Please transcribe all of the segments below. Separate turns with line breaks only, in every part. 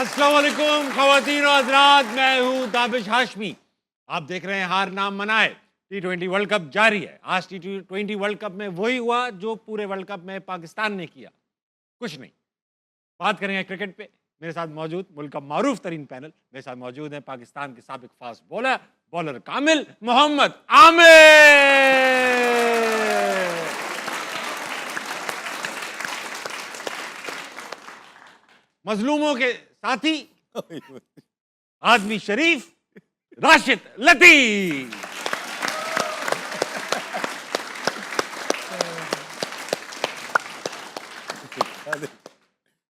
अस्सलाम वालेकुम ख़वातीन और हज़रात, मैं हूँ दाबिश हाशमी। आप देख रहे हैं हार नाम मनाए। T20 वर्ल्ड कप जारी है। आज T20 वर्ल्ड कप में वही हुआ जो पूरे वर्ल्ड कप में पाकिस्तान ने किया, कुछ नहीं। बात करेंगे क्रिकेट पे। मेरे साथ मौजूद मुल्क का मारूफ तरीन पैनल, मेरे साथ मौजूद है पाकिस्तान के साबिक फास्ट बॉलर कामिल मोहम्मद आमिर, मजलूमों के साथी आदमी शरीफ राशिद लतीफ,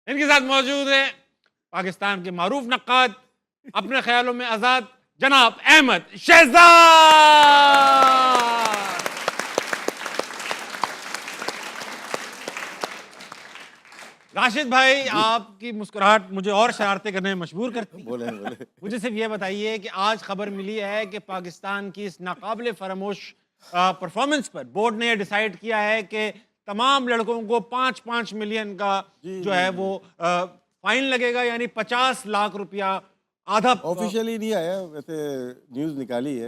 इनके साथ मौजूद है पाकिस्तान के मारूफ नक्काद, अपने ख्यालों में आजाद जनाब अहमद शहजाद। राशिद भाई, आपकी मुस्कुराहट मुझे और शरारतें करने में मजबूर करती है।
बोले
मुझे सिर्फ ये बताइए कि आज खबर मिली है कि पाकिस्तान की इस नाकाबिले फरामोश परफॉर्मेंस पर बोर्ड ने डिसाइड किया है कि तमाम लड़कों को 5-5 मिलियन का जो है वो फाइन लगेगा, यानी 50 लाख रुपया आधा।
ऑफिशियली नहीं आया, वैसे न्यूज निकाली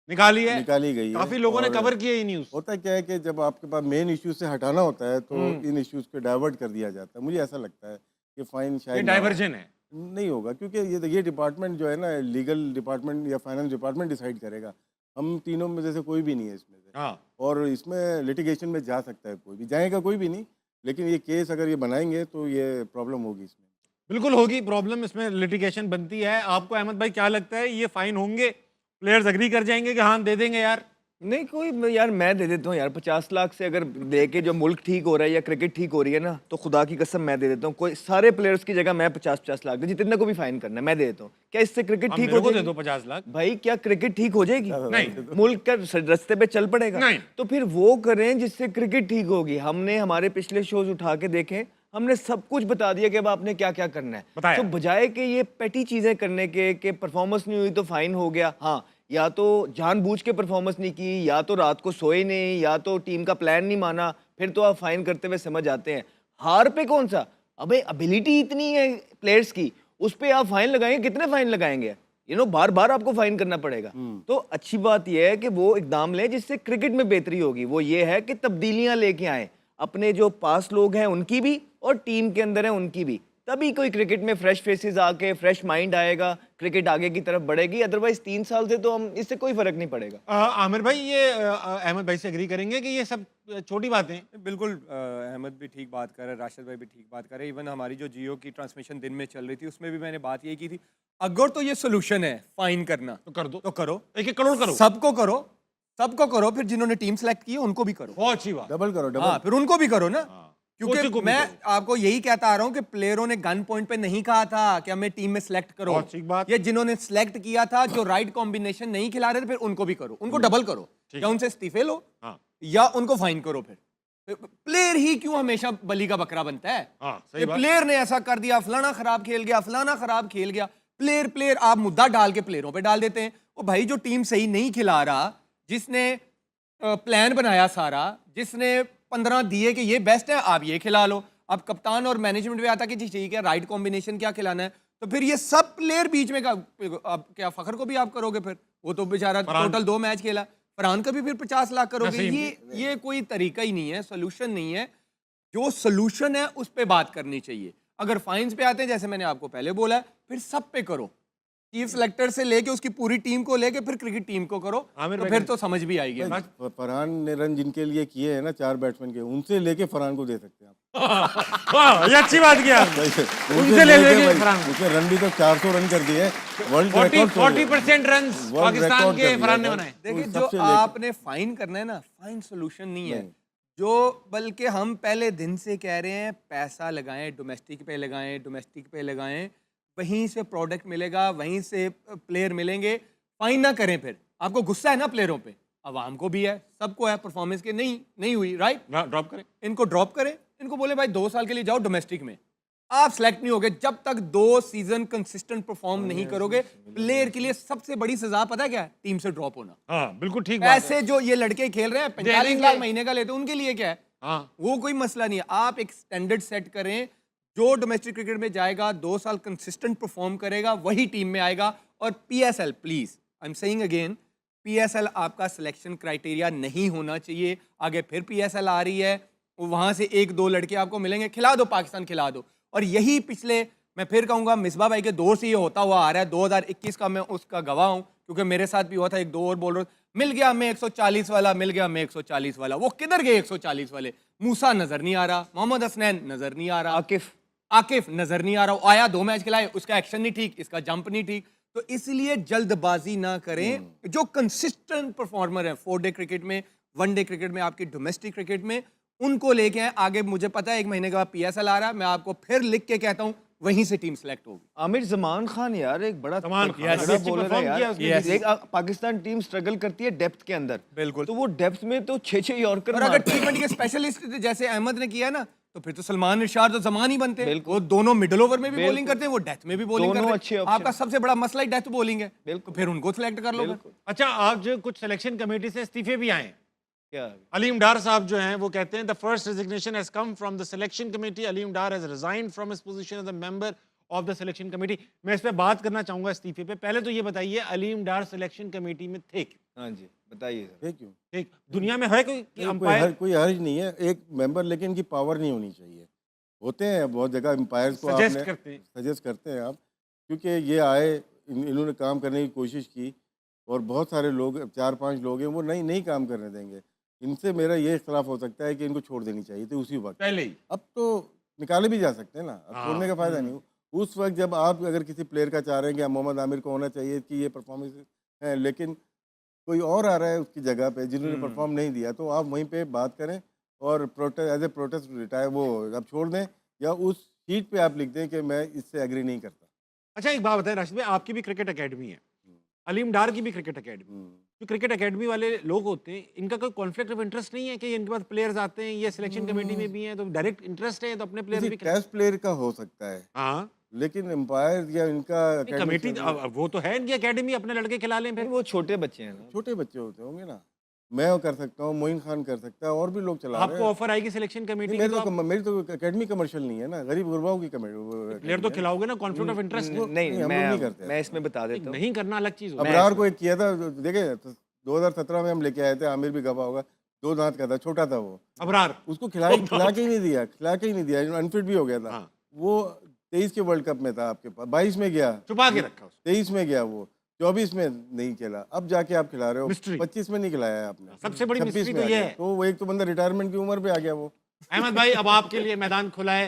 निकाली
गई है।
काफी लोगों ने
और
कवर किया ये न्यूज।
होता क्या है कि जब आपके पास मेन इश्यू से हटाना होता है तो इन इश्यूज को डाइवर्ट कर दिया जाता है। मुझे ऐसा लगता है कि फाइन शायद
डाइवर्जन है,
नहीं होगा, क्योंकि ये डिपार्टमेंट जो है ना, लीगल डिपार्टमेंट या फाइनेंस डिपार्टमेंट डिसाइड करेगा। हम तीनों में से कोई भी नहीं है इसमें से।
हाँ।
और इसमें लिटिगेशन में जा सकता है कोई भी, जाएगा कोई भी नहीं, लेकिन ये केस अगर ये बनाएंगे तो ये प्रॉब्लम होगी इसमें।
बिल्कुल होगी प्रॉब्लम, इसमें लिटिगेशन बनती है। आपको अहमद भाई क्या लगता है, ये फाइन होंगे? प्लेयर्स एग्री कर जाएंगे कि हाँ दे देंगे यार?
नहीं, कोई यार मैं दे देता हूँ यार, 50 लाख से अगर लेके जो मुल्क ठीक हो रहा है या क्रिकेट ठीक हो रही है ना, तो खुदा की कसम मैं दे देता हूँ। कोई सारे प्लेयर्स की जगह मैं 50-50 लाख दे, जितने को भी फाइन करना है मैं दे देता हूँ। क्या इससे क्रिकेट ठीक हो जाएगी?
दे दो 50 लाख।
भाई क्या क्रिकेट ठीक हो जाएगी?
नहीं।
मुल्क का रास्ते पे चल पड़ेगा?
नहीं।
तो फिर वो करें जिससे क्रिकेट ठीक होगी। हमने हमारे पिछले शोज उठा के देखें, हमने सब कुछ बता दिया कि अब आपने क्या क्या करना है। तो बजाय कि ये पेटी चीजें करने के परफॉर्मेंस नहीं हुई तो फाइन हो गया, हाँ, या तो जानबूझ के परफॉर्मेंस नहीं की, या तो रात को सोए नहीं, या तो टीम का प्लान नहीं माना, फिर तो आप फाइन करते हुए समझ आते हैं। हार पे कौन सा, अबे एबिलिटी इतनी है प्लेयर्स की, उस पे आप फाइन लगाएंगे, कितने फाइन लगाएंगे? बार बार आपको फाइन करना पड़ेगा। तो अच्छी बात यह है कि वो इकदाम लें जिससे क्रिकेट में बेहतरी होगी। वो ये है कि तब्दीलियां लेके आए, अपने जो पास लोग हैं उनकी भी और टीम के अंदर है उनकी भी, तभी कोई क्रिकेट में फ्रेश फेसेस आके फ्रेश माइंड आएगा, क्रिकेट आगे की तरफ बढ़ेगी। अदरवाइज 3 साल से तो हम इससे कोई फर्क नहीं पड़ेगा।
आमिर भाई, ये अहमद भाई से एग्री करेंगे कि ये सब छोटी बातें?
बिल्कुल, अहमद भी ठीक बात कर रहे हैं, राशिद भाई भी ठीक बात कर रहे हैं। इवन हमारी जो जियो की ट्रांसमिशन दिन में चल रही थी उसमें भी मैंने बात यही की थी, अगर तो ये सोल्यूशन है फाइन करना
तो कर दो,
तो करो,
1-1 करोड़ करो,
सबको करो, फिर जिन्होंने टीम सेलेक्ट की है उनको भी करो।
बहुत अच्छी बात।
डबल करो,
हाँ, फिर उनको भी करो ना। क्योंकि मैं आपको यही कहता आ रहा हूँ कि प्लेयरों ने गन पॉइंट पे नहीं कहा था कि हमें टीम में सिलेक्ट करो। ये जिन्होंने सिलेक्ट किया था, जो राइट कॉम्बिनेशन नहीं खिला रहे थे, फिर उनको भी करो, उनको डबल करो, या उनसे इस्तीफे लो, या उनको फाइन करो। फिर प्लेयर ही क्यों हमेशा बली का बकरा बनता है? प्लेयर ने ऐसा कर दिया, फलाना खराब खेल गया, फलाना खराब खेल गया। प्लेयर आप मुद्दा डाल के प्लेयरों पे डाल देते हैं। वो भाई जो टीम सही नहीं खिला रहा, जिसने प्लान बनाया सारा, जिसने 15 दिए कि ये बेस्ट है, आप ये खिला लो। अब कप्तान और मैनेजमेंट में आता कि जी ठीक है, राइट कॉम्बिनेशन क्या खिलाना है, तो फिर ये सब प्लेयर बीच में आप क्या फखर को भी आप करोगे? फिर वो तो बेचारा टोटल 2 मैच खेला, फरहान का भी फिर 50 लाख करोगे। ये कोई तरीका ही नहीं है, सोल्यूशन नहीं है। जो सोल्यूशन है उस पर बात करनी चाहिए। अगर फाइन्स पे आते हैं, जैसे मैंने आपको पहले बोला, फिर सब पे करो, चीफ सेलेक्टर से लेके उसकी पूरी टीम को लेके फिर क्रिकेट टीम को करो, तो फिर तो समझ भी आएगी।
फरहान ने रन जिनके लिए किए हैं ना, 4 बैट्समैन के, उनसे लेके फरहान को दे सकते हैं आप।
वाह, ये अच्छी बात किया।
उनसे लेके उसने रन भी तो 400 रन कर दिए, वर्ल्ड रिकॉर्ड
40% रन पाकिस्तान के फरहान ने बनाए।
देखिए, जो आपने फाइन करना है ना, फाइन सोल्यूशन नहीं है, जो बल्कि हम पहले दिन से कह रहे हैं, पैसा लगाएं, डोमेस्टिक पे लगाएं, वहीं से प्रोडक्ट मिलेगा, वहीं से प्लेयर मिलेंगे। फाइन ना करें। फिर आपको गुस्सा है ना प्लेयरों पे, अवाम को भी है, सबको है, परफॉर्मेंस के नहीं हुई, राइट,
ड्रॉप करें,
इनको ड्रॉप करें, इनको बोले भाई 2 साल के लिए जाओ डोमेस्टिक में, आप सिलेक्ट नहीं होगे जब तक 2 सीजन कंसिस्टेंट परफॉर्म नहीं करोगे। प्लेयर के लिए सबसे बड़ी सजा पता है क्या है? टीम से ड्रॉप होना।
हाँ, बिल्कुल ठीक।
ऐसे जो ये लड़के खेल रहे हैं 45 लाख महीने का लेते, उनके लिए क्या है? वो कोई मसला नहीं है। आप एक स्टैंडर्ड सेट करें जो डोमेस्टिक क्रिकेट में जाएगा 2 साल कंसिस्टेंट परफॉर्म करेगा वही टीम में आएगा। और PSL, please I am saying again, PSL आपका सिलेक्शन क्राइटेरिया नहीं होना चाहिए। आगे फिर पीएसएल आ रही है, वहां से 1-2 लड़के आपको मिलेंगे, खिला दो पाकिस्तान, खिला दो। और यही पिछले, मैं फिर कहूंगा, मिसबा भाई के दौर से ये होता हुआ आ रहा है। 2021 का मैं उसका गवाह हूं, क्योंकि मेरे साथ भी हुआ था। 1-2 और बॉलर मिल गया हमें 140 वाला, मिल गया हमें 140 वाला। वो किधर गए 140 वाले? मूसा नजर नहीं आ रहा, मोहम्मद हसनैन नजर नहीं आ रहा, आकिफ नजर नहीं आ रहा। वो आया 2 मैच खिलाए, उसका एक्शन नहीं ठीक, इसका जंप नहीं ठीक। तो इसलिए जल्दबाजी ना करें। जो कंसिस्टेंट परफॉर्मर है 4 डे क्रिकेट में, 1 डे क्रिकेट में, आपकी डोमेस्टिक क्रिकेट में, उनको लेके आए। आगे मुझे पता है 1 महीने के बाद पीएसएल आ रहा है, मैं आपको फिर लिख के कहता हूं वहीं से टीम सेलेक्ट होगी।
आमिर जमान खान यार एक बड़ा
जमान खान,
बड़ा
yes,
बॉलर
perform
है
किया
यार।
उसने।
एक पाकिस्तान टीम स्ट्रगल करती है डेप्थ के अंदर,
बिल्कुल।
तो वो डेप्थ में तो 6-6 यॉर्कर
और अगर
मारता है।
T20 के स्पेशलिस्ट जैसे अहमद ने किया ना, तो फिर तो सलमान इरशाद और जमान ही बनते हैं। वो दोनों मिडिल ओवर में भी बॉलिंग करते हैं, वो डेथ में भी बॉलिंग
दोनों
करते
अच्छे
हैं।
option
आपका सबसे बड़ा मसला ही डेथ बॉलिंग है,
बिल्कुल।
तो फिर उनको सिलेक्ट कर लो।
अच्छा, आप जो कुछ सिलेक्शन कमेटी से इस्तीफे भी आए हैं।
क्या
अलीम डार साहब जो हैं वो कहते हैं the first resignation has come from the selection committee. Aleem Dar has resigned from his position as a member of the selection committee. मैं इस पे बात करना चाहूंगा इस्तीफे पे। पहले तो ये बताइए, अलीम डार सिलेक्शन कमेटी में थे क्यों?
हाँ जी बताइए सर।
क्यों?
एक दुनिया में है कोई
कोई
अंपायर?
कोई हर्ज नहीं है एक मेंबर, लेकिन इनकी पावर नहीं होनी चाहिए। होते हैं बहुत जगह एम्पायर्स को
सजेस्ट
आपने
करते हैं।
सजेस्ट करते हैं आप, क्योंकि ये आए, इन्होंने काम करने की कोशिश की, और बहुत सारे लोग, 4-5 लोग हैं, वो नहीं काम करने देंगे। इनसे मेरा ये इख्तलाफ हो सकता है कि इनको छोड़ देनी चाहिए थी उसी वक्त।
पहले ही
अब तो निकाले भी जा सकते हैं ना, अब
हाँ।
छोड़ने का फायदा नहीं। उस वक्त जब आप अगर किसी प्लेयर का चाह रहे हैं कि मोहम्मद आमिर को होना चाहिए कि ये परफॉर्मेंस है, लेकिन कोई और आ रहा है उसकी जगह पे जिन्होंने परफॉर्म नहीं दिया, तो आप वहीं पे बात करें और protest, as a protest retire, वो आप छोड़ दें, या उस शीट पे आप लिख दें कि मैं इससे एग्री नहीं करता।
अच्छा, एक बात बताएं राशिद भाई, आपकी भी क्रिकेट एकेडमी है, अलीम डार की भी क्रिकेट एकेडमी। जो क्रिकेट एकेडमी वाले लोग होते हैं, इनका कोई कॉन्फ्लिक्ट ऑफ इंटरेस्ट नहीं है कि इनके पास प्लेयर्स आते हैं, ये सिलेक्शन कमेटी में भी हैं, तो डायरेक्ट इंटरेस्ट है तो अपने प्लेयर भी
टेस्ट प्लेयर का हो सकता है,
हाँ,
लेकिन एम्पायर या इनका
कमेटी वो तो है इनकी एकेडमी, अपने लड़के खिला लें फिर।
वो छोटे बच्चे हैं ना।
छोटे बच्चे होते होंगे ना। मैं वो कर सकता हूँ, मोइन खान कर सकता है, और भी लोग चला रहे
आपको
हैं।
ऑफर आएगी सिलेक्शन कमेटी
नहीं,
की तो
मेरी तो एकेडमी कमर्शियल नहीं है ना, गरीब गुरबाओं की
प्लेयर तो खिलाओगे ना, कॉन्फ्लिक्ट ऑफ इंटरेस्ट
नहीं
हम लोग नहीं करते।
मैं इसमें बता देता हूँ।
नहीं करना अलग चीज होती है।
अबरार को एक किया था, देखे 2017 में हम लेके आए थे, आमिर भी गवाह होगा, 2 दांत का था, छोटा था वो,
अबरार
उसको खिला के ही नहीं दिया, अनफिट भी हो गया था।
हाँ।
वो 23 के वर्ल्ड कप में था आपके पास, 22 में गया,
छुपा के रखा उसको।
23 में गया वो, 24 में नहीं खेला, अब जाके आप खिला रहे हो,
Mystery।
25 में नहीं खिलाया है आपने,
सबसे बड़ी
26
mystery
में
तो
आ
ये
गया।
है।
तो वो एक तो बंदा रिटायरमेंट की उम्र पे आ गया वो।
अहमद भाई, अब आपके लिए मैदान खुला है,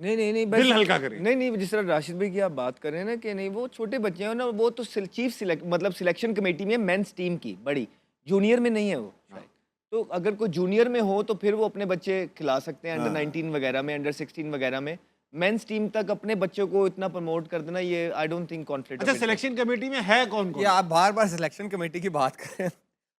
नहीं
दिल हल्का करें।
नहीं जिस तरह राशिद भाई की आप बात कर रहे हैं ना कि नहीं वो छोटे बच्चे हैं ना, वो तो चीफ मतलब सिलेक्शन कमेटी में मेंस टीम की बड़ी, जूनियर में नहीं है वो शायद। तो अगर कोई जूनियर में हो तो फिर वो अपने बच्चे खिला सकते हैं, अंडर 19 वगैरह में, अंडर 16 वगैरह में। मेंस टीम तक अपने बच्चों को इतना प्रमोट कर देना, ये आई डोंट थिंक कॉन्फ्लिक्ट।
अच्छा, सिलेक्शन कमेटी में है कौन कौन?
ये आप बार बार सिलेक्शन कमेटी की बात कर रहे हैं।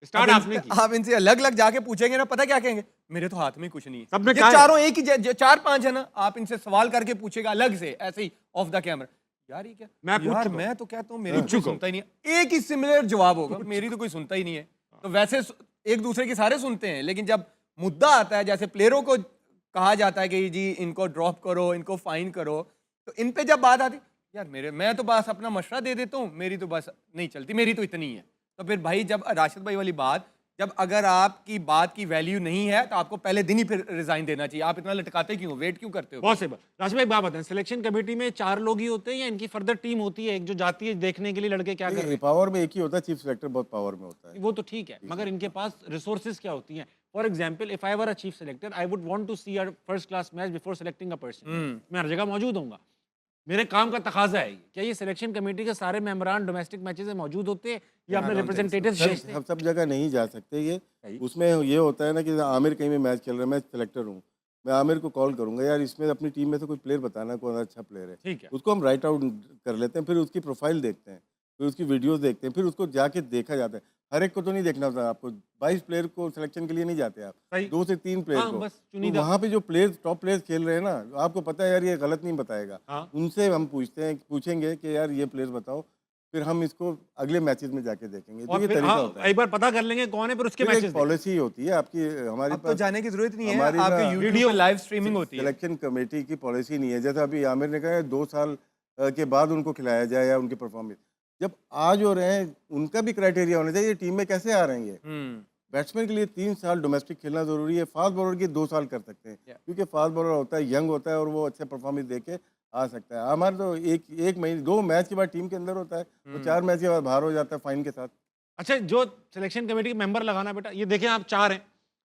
स्टार्ट आपने की।
आप इनसे अलग अलग जाके पूछेंगे ना, पता क्या कहेंगे, मेरे तो हाथ में कुछ नहीं है।
सबने
ये
कहा है।
चारों एक ही 4-5 है ना, आप इनसे सवाल करके पूछेगा अलग से, ऐसे ही ऑफ द कैमरा, यार ये क्या,
मैं पूछ
यार
चुका
मैं तो कहता हूँ मेरी तो कोई सुनता ही नहीं है। एक ही सिमिलर जवाब होगा, मेरी तो कोई सुनता ही नहीं है। तो वैसे एक दूसरे के सारे सुनते हैं, लेकिन जब मुद्दा आता है, जैसे प्लेयरों को कहा जाता है कि जी इनको ड्रॉप करो, इनको फाइन करो, तो इन पे जब बात आती, यार मैं तो बस अपना मशवरा दे देता हूँ, मेरी तो बस नहीं चलती, मेरी तो इतनी है। तो फिर भाई, जब राशिद भाई वाली बात, जब अगर आपकी बात की वैल्यू नहीं है तो आपको पहले दिन ही फिर रिजाइन देना चाहिए। आप इतना लटकाते क्यों, वेट क्यों करते हो?
बहुत से बात। राशिद भाई, बात बताएं, सिलेक्शन कमेटी में 4 लोग ही होते हैं या इनकी फर्दर टीम होती है, एक जो जाती है देखने के लिए लड़के क्या कर रहे हैं?
पावर में एक ही होता है, चीफ सेलेक्टर बहुत पावर में होता है।
वो तो ठीक है, मगर इनके पास रिसोर्सेज क्या होती हैं? For example, if I were a chief selector, I would want to see a first class match before selecting a person. मैं हर जगह मौजूद होऊंगा, मेरे काम का तकाजा है। क्या ये सिलेक्शन कमेटी के सारे मेंबरान डोमेस्टिक मैचेस में मौजूद होते हैं या अपने रिप्रेजेंटेटिव्स भेजते हैं?
सब जगह नहीं जा सकते ये। उसमें ये होता है ना कि आमिर कहीं में मैच खेल रहा है, मैं सेलेक्टर हूँ, मैं आमिर को कॉल करूंगा, यार इसमें अपनी टीम में से कोई प्लेयर बताना कौन अच्छा प्लेयर है।
ठीक है।
उसको हम राइट आउट कर लेते हैं, फिर उसकी प्रोफाइल देखते हैं, फिर उसकी वीडियोस देखते हैं, फिर उसको जाके देखा जाता है। हर एक को तो नहीं देखना होता आपको, 22 प्लेयर को सिलेक्शन के लिए नहीं जाते आप,
सही।
2 से 3 प्लेयर
हाँ,
को।
बस
तो
चुनिंदा।
वहाँ पे जो प्लेयर्स, टॉप प्लेयर्स खेल रहे हैं ना, आपको पता है यार ये गलत नहीं बताएगा,
हाँ।
उनसे हम पूछेंगे कि यार ये प्लेयर बताओ, फिर हम इसको अगले मैचेस में जाके देखेंगे। तो
और
ये
फिर
तरीका
हाँ,
होता है।
एक बार पता कर लेंगे कौन है, फिर उसके मैचेस
पॉलिसी होती है आपकी, हमारे
अब तो जाने की जरूरत नहीं है,
हमारी
आपके
ना
यूट्यूब पे लाइव स्ट्रीमिंग होती है।
सिलेक्शन कमेटी की पॉलिसी नहीं है। जैसे अभी आमिर ने कहा है 2 साल के बाद उनको खिलाया जाए या उनकी परफॉर्मेंस, जब आ जो रहे हैं उनका भी क्राइटेरिया होना चाहिए, टीम में कैसे आ रहे हैं ये। बैट्समैन के लिए 3 साल डोमेस्टिक खेलना जरूरी है, फास्ट बॉलर की 2 साल कर सकते हैं, क्योंकि फास्ट बॉलर होता है, यंग होता है और वो अच्छे परफॉर्मेंस दे के आ सकता है। हमारे तो एक महीने 2 मैच के बाद टीम के अंदर होता है, तो 4 मैच के बाद बाहर हो जाता है फाइन के साथ।
अच्छा, जो सिलेक्शन कमेटी के मेंबर लगाना बेटा, ये देखें आप 4 हैं,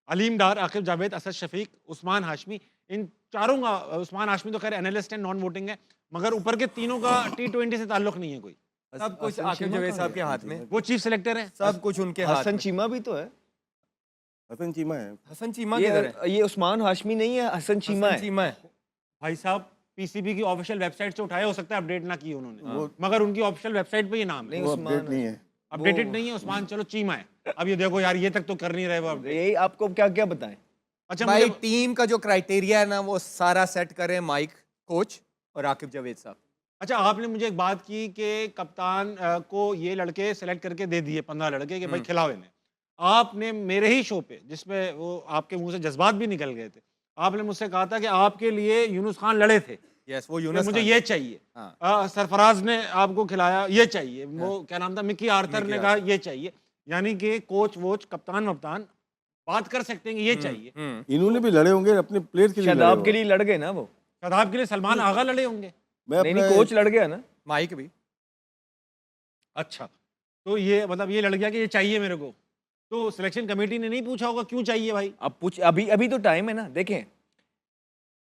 अलीम डार, आकिब जावेद, असद शफीक, उस्मान हाशमी। इन चारों का, उस्मान हाशमी तो खैर एनालिस्ट है, नॉन वोटिंग है, मगर ऊपर के तीनों का T20 से ताल्लुक नहीं है कोई।
सब कुछ आकिब जावेद साहब के हाथ में,
वो चीफ सिलेक्टर है,
सब कुछ उनके हाथ
हसन
में।
चीमा भी तो है।
हसन चीमा है।
हसन चीमा किधर है?
ये उस्मान हाशमी नहीं है, हसन चीमा
हसन
है।
चीमा है।
भाई साहब पीसीबी की ऑफिशियल वेबसाइट से उठाए, हो सकता है अपडेट ना की उन्होंने, मगर उनकी ऑफिशियल वेबसाइट पे ये नाम है।
नहीं,
वो
उस्मान
अपडेट नहीं है।
अपडेटेड नहीं है उस्मान, चलो चीमा है। अब ये देखो यार, ये तक तो कर नहीं रहे वो update।
यही आपको क्या क्या बताएं।
अच्छा
भाई
मुझे
टीम का जो क्राइटेरिया है ना वो सारा सेट करें माइक कोच और आकिब जावेद साहब।
अच्छा, आपने मुझे एक बात की कि कप्तान को ये लड़के सेलेक्ट करके दे दिए, 15 लड़के, कि भाई खिलाओ इन्हें। आपने मेरे ही शो पे, जिसमें वो आपके मुंह से जज्बात भी निकल गए थे, आपने मुझसे कहा था कि आपके लिए यूनुस खान लड़े थे,
यस, वो
कि
यूनुस
मुझे
खान
ये
थे।
चाहिए।
हाँ।
सरफराज ने आपको खिलाया, ये चाहिए। वो क्या नाम था, मिकी आर्थर ने कहा ये चाहिए। यानी कि कोच वोच कप्तान वप्तान बात कर सकते हैं कि ये चाहिए।
इन्होंने भी लड़े होंगे अपने प्लेयर के लिए, लड़े
शादाब के
होंगे।
लिए लड़ गए ना वो।
शादाब के लिए सलमान आगा लड़े होंगे।
मैं
नहीं
अपना
नहीं, कोच लड़ गया ना।
माइक भी।
अच्छा, तो ये मतलब ये लड़ गया कि ये चाहिए मेरे को, तो सिलेक्शन कमेटी ने नहीं पूछा होगा क्यों चाहिए भाई?
अब पूछ, अभी अभी तो टाइम है ना। देखें,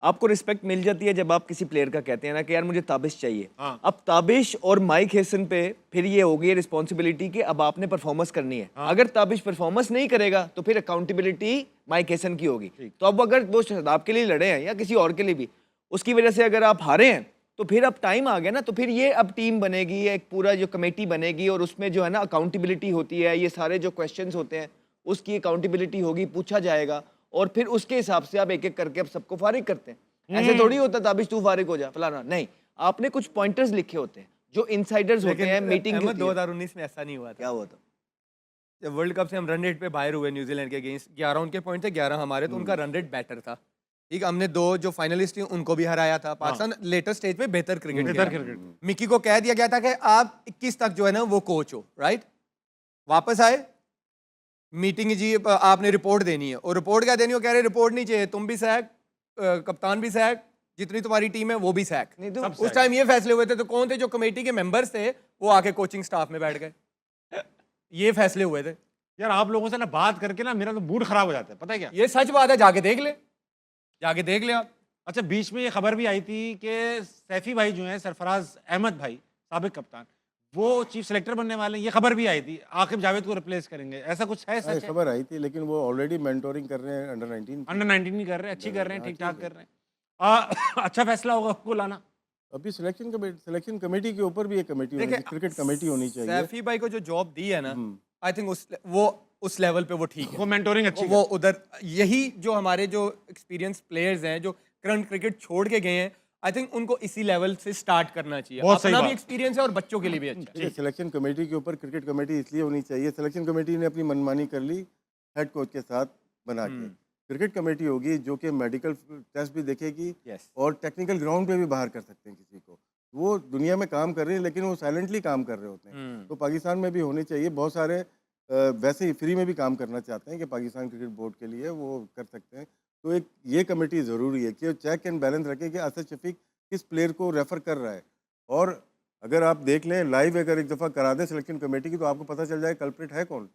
आपको रिस्पेक्ट मिल जाती है जब आप किसी प्लेयर का कहते हैं ना कि यार मुझे ताबिश चाहिए।
हाँ।
अब ताबिश और माइक हेसन पे फिर ये होगी रिस्पॉन्सिबिलिटी कि अब आपने परफॉर्मेंस करनी है। अगर ताबिश परफॉर्मेंस नहीं करेगा तो फिर अकाउंटेबिलिटी माइक हेसन की होगी। तो अब अगर वो शादाब के लिए लड़े हैं या किसी और के लिए भी, उसकी वजह से अगर आप हारे हैं तो फिर अब टाइम आ गया ना। तो फिर ये अब टीम बनेगी, एक पूरा जो कमेटी बनेगी और उसमें जो है ना अकाउंटेबिलिटी होती है, ये सारे जो क्वेश्चंस होते हैं उसकी अकाउंटेबिलिटी होगी, पूछा जाएगा और फिर उसके हिसाब से आप एक एक करके अब सबको फारिग करते हैं। ऐसे थोड़ी होता ताबिश तू फारिग हो जा फलाना, नहीं, आपने कुछ पॉइंटर्स लिखे होते हैं जो इनसाइडर्स होते हैं मीटिंग।
2019 में ऐसा नहीं हुआ था।
क्या हुआ था?
जब वर्ल्ड कप से हम रन रेट पे बाहर हुए न्यूजीलैंड के अगेंस्ट, 11 उनके पॉइंट थे, 11 हमारे, तो उनका रन रेट बेटर था। ठीक, हमने 2 जो फाइनलिस्ट थी उनको भी हराया था। पाकिस्तान लेटेस्ट स्टेज पे बेहतर क्रिकेट
बेहतर
खेला।
क्रिकेट।
मिकी को कह दिया गया था कि आप 21 तक जो है ना वो कोच हो, राइट? वापस आए, मीटिंग जी आपने रिपोर्ट देनी है, और रिपोर्ट क्या देनी हो, कह रहे रिपोर्ट नहीं चाहिए, तुम भी सैक, कप्तान भी सैक, जितनी तुम्हारी टीम है वो भी सैक।
नहीं तो
उस टाइम ये फैसले हुए थे, तो कौन थे जो कमेटी के मेंबर्स थे वो आके कोचिंग स्टाफ में बैठ गए। ये फैसले हुए थे।
यार आप लोगों से ना बात करके ना मेरा तो मूड खराब हो जाता है, पता है क्या?
ये सच बात है, जाके देख ले, जाके देख ले आप।
अच्छा, बीच में ये खबर भी आई थी कि सैफी भाई जो हैं, सरफराज अहमद भाई, साबिक कप्तान, वो चीफ सिलेक्टर बनने वाले हैं। ये खबर भी आई थी, आकिब जावेद को रिप्लेस करेंगे, ऐसा कुछ है? सच है?
खबर आई थी, लेकिन वो ऑलरेडी मेंटोरिंग कर रहे हैं अंडर 19
अंडर 19 नहीं कर रहे, अच्छी कर रहे हैं, ठीक ठाक कर रहे हैं। अच्छा फैसला होगा उसको लाना।
अभी सिलेक्शन कमेटी के ऊपर भी एक कमेटी होनी चाहिए, क्रिकेट कमेटी होनी चाहिए।
सैफी भाई को जो जॉब दी है ना, आई थिंक वो उस लेवल पे वो ठीक है।
वो मेंटोरिंग अच्छी
वो उधर, यही जो हमारे जो एक्सपीरियंस प्लेयर्स हैं जो करंट क्रिकेट छोड़ के गए हैं, आई थिंक उनको इसी लेवल से स्टार्ट करना चाहिए।
बहुत सही
अपना भी
बात।
एक्सपीरियंस है और बच्चों के लिए भी अच्छा है।
सिलेक्शन कमेटी के ऊपर क्रिकेट कमेटी इसलिए होनी चाहिए, सिलेक्शन कमेटी ने अपनी मनमानी कर ली हेड कोच के साथ बना के। क्रिकेट कमेटी होगी जो कि मेडिकल टेस्ट भी देखेगी और टेक्निकल ग्राउंड पे भी बाहर कर सकते हैं किसी को। वो दुनिया में काम कर रहे हैं, लेकिन वो साइलेंटली काम कर रहे होते हैं। तो पाकिस्तान में भी होने चाहिए। बहुत सारे वैसे ही फ्री में भी काम करना चाहते हैं कि पाकिस्तान क्रिकेट बोर्ड के लिए वो कर सकते हैं। तो एक ये कमेटी ज़रूरी है कि वो चेक एंड बैलेंस रखे कि असद शफीक किस प्लेयर को रेफ़र कर रहा है। और अगर आप देख लें लाइव, अगर एक दफ़ा करा दें सिलेक्शन कमेटी की, तो आपको पता चल जाए कल्प्रिट है कौन।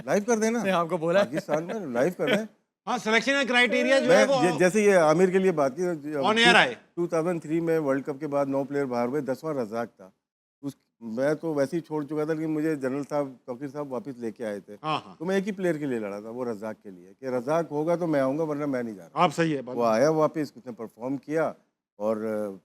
लाइव कर देना।
मैं आपको बोला
पाकिस्तान में लाइव कर रहे हैं।
हाँ, सिलेक्शन क्राइटेरिया जो है वो
जैसे ये आमिर के लिए बात की,
ऑन एयर आए।
2003 में वर्ल्ड कप के बाद 9 प्लेयर बाहर हुए, 10वां रज़ाक था। उस मैं तो वैसे ही छोड़ चुका था, लेकिन मुझे जनरल साहब, तौकीर साहब वापस लेके आए थे।
हाँ।
तो मैं एक ही प्लेयर के लिए लड़ा था, वो रज़ाक के लिए, कि रज़ाक होगा तो मैं आऊँगा, वरना मैं नहीं जा रहा।
आप सही है।
वो आया वापस, उसने परफॉर्म किया और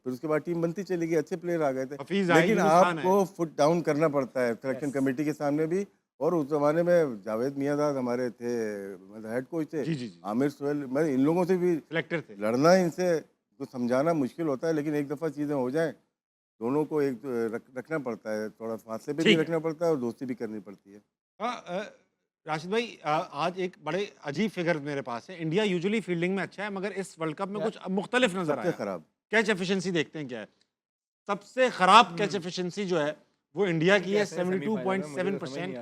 फिर उसके बाद टीम बनती चली गई, अच्छे प्लेयर आ गए थे।
हफीज आए,
लेकिन
यूनुस खान
आपको फुट डाउन करना पड़ता है सिलेक्शन कमेटी के सामने भी। और उस जमाने में जावेद मियांदाद हमारे थे, मतलब हेड कोच थे।
जी।
आमिर सोहेल, मैं इन लोगों से भी
सिलेक्टर थे।
लड़ना, इनसे तो समझाना मुश्किल होता है, लेकिन एक दफ़ा चीज़ें हो जाएं दोनों को एक रखना पड़ता है, थोड़ा फासले पे भी रखना पड़ता है और दोस्ती भी करनी पड़ती है।
राशिद भाई आज एक बड़े अजीब फिगर मेरे पास है। इंडिया यूजुअली फील्डिंग में अच्छा है, मगर इस वर्ल्ड कप में कुछ मुख्तलिफ नजर आया।
खराब
कैच एफिशिएंसी देखते हैं क्या है। सबसे खराब कैच एफिशिएंसी जो है वो इंडिया की है 72.7%,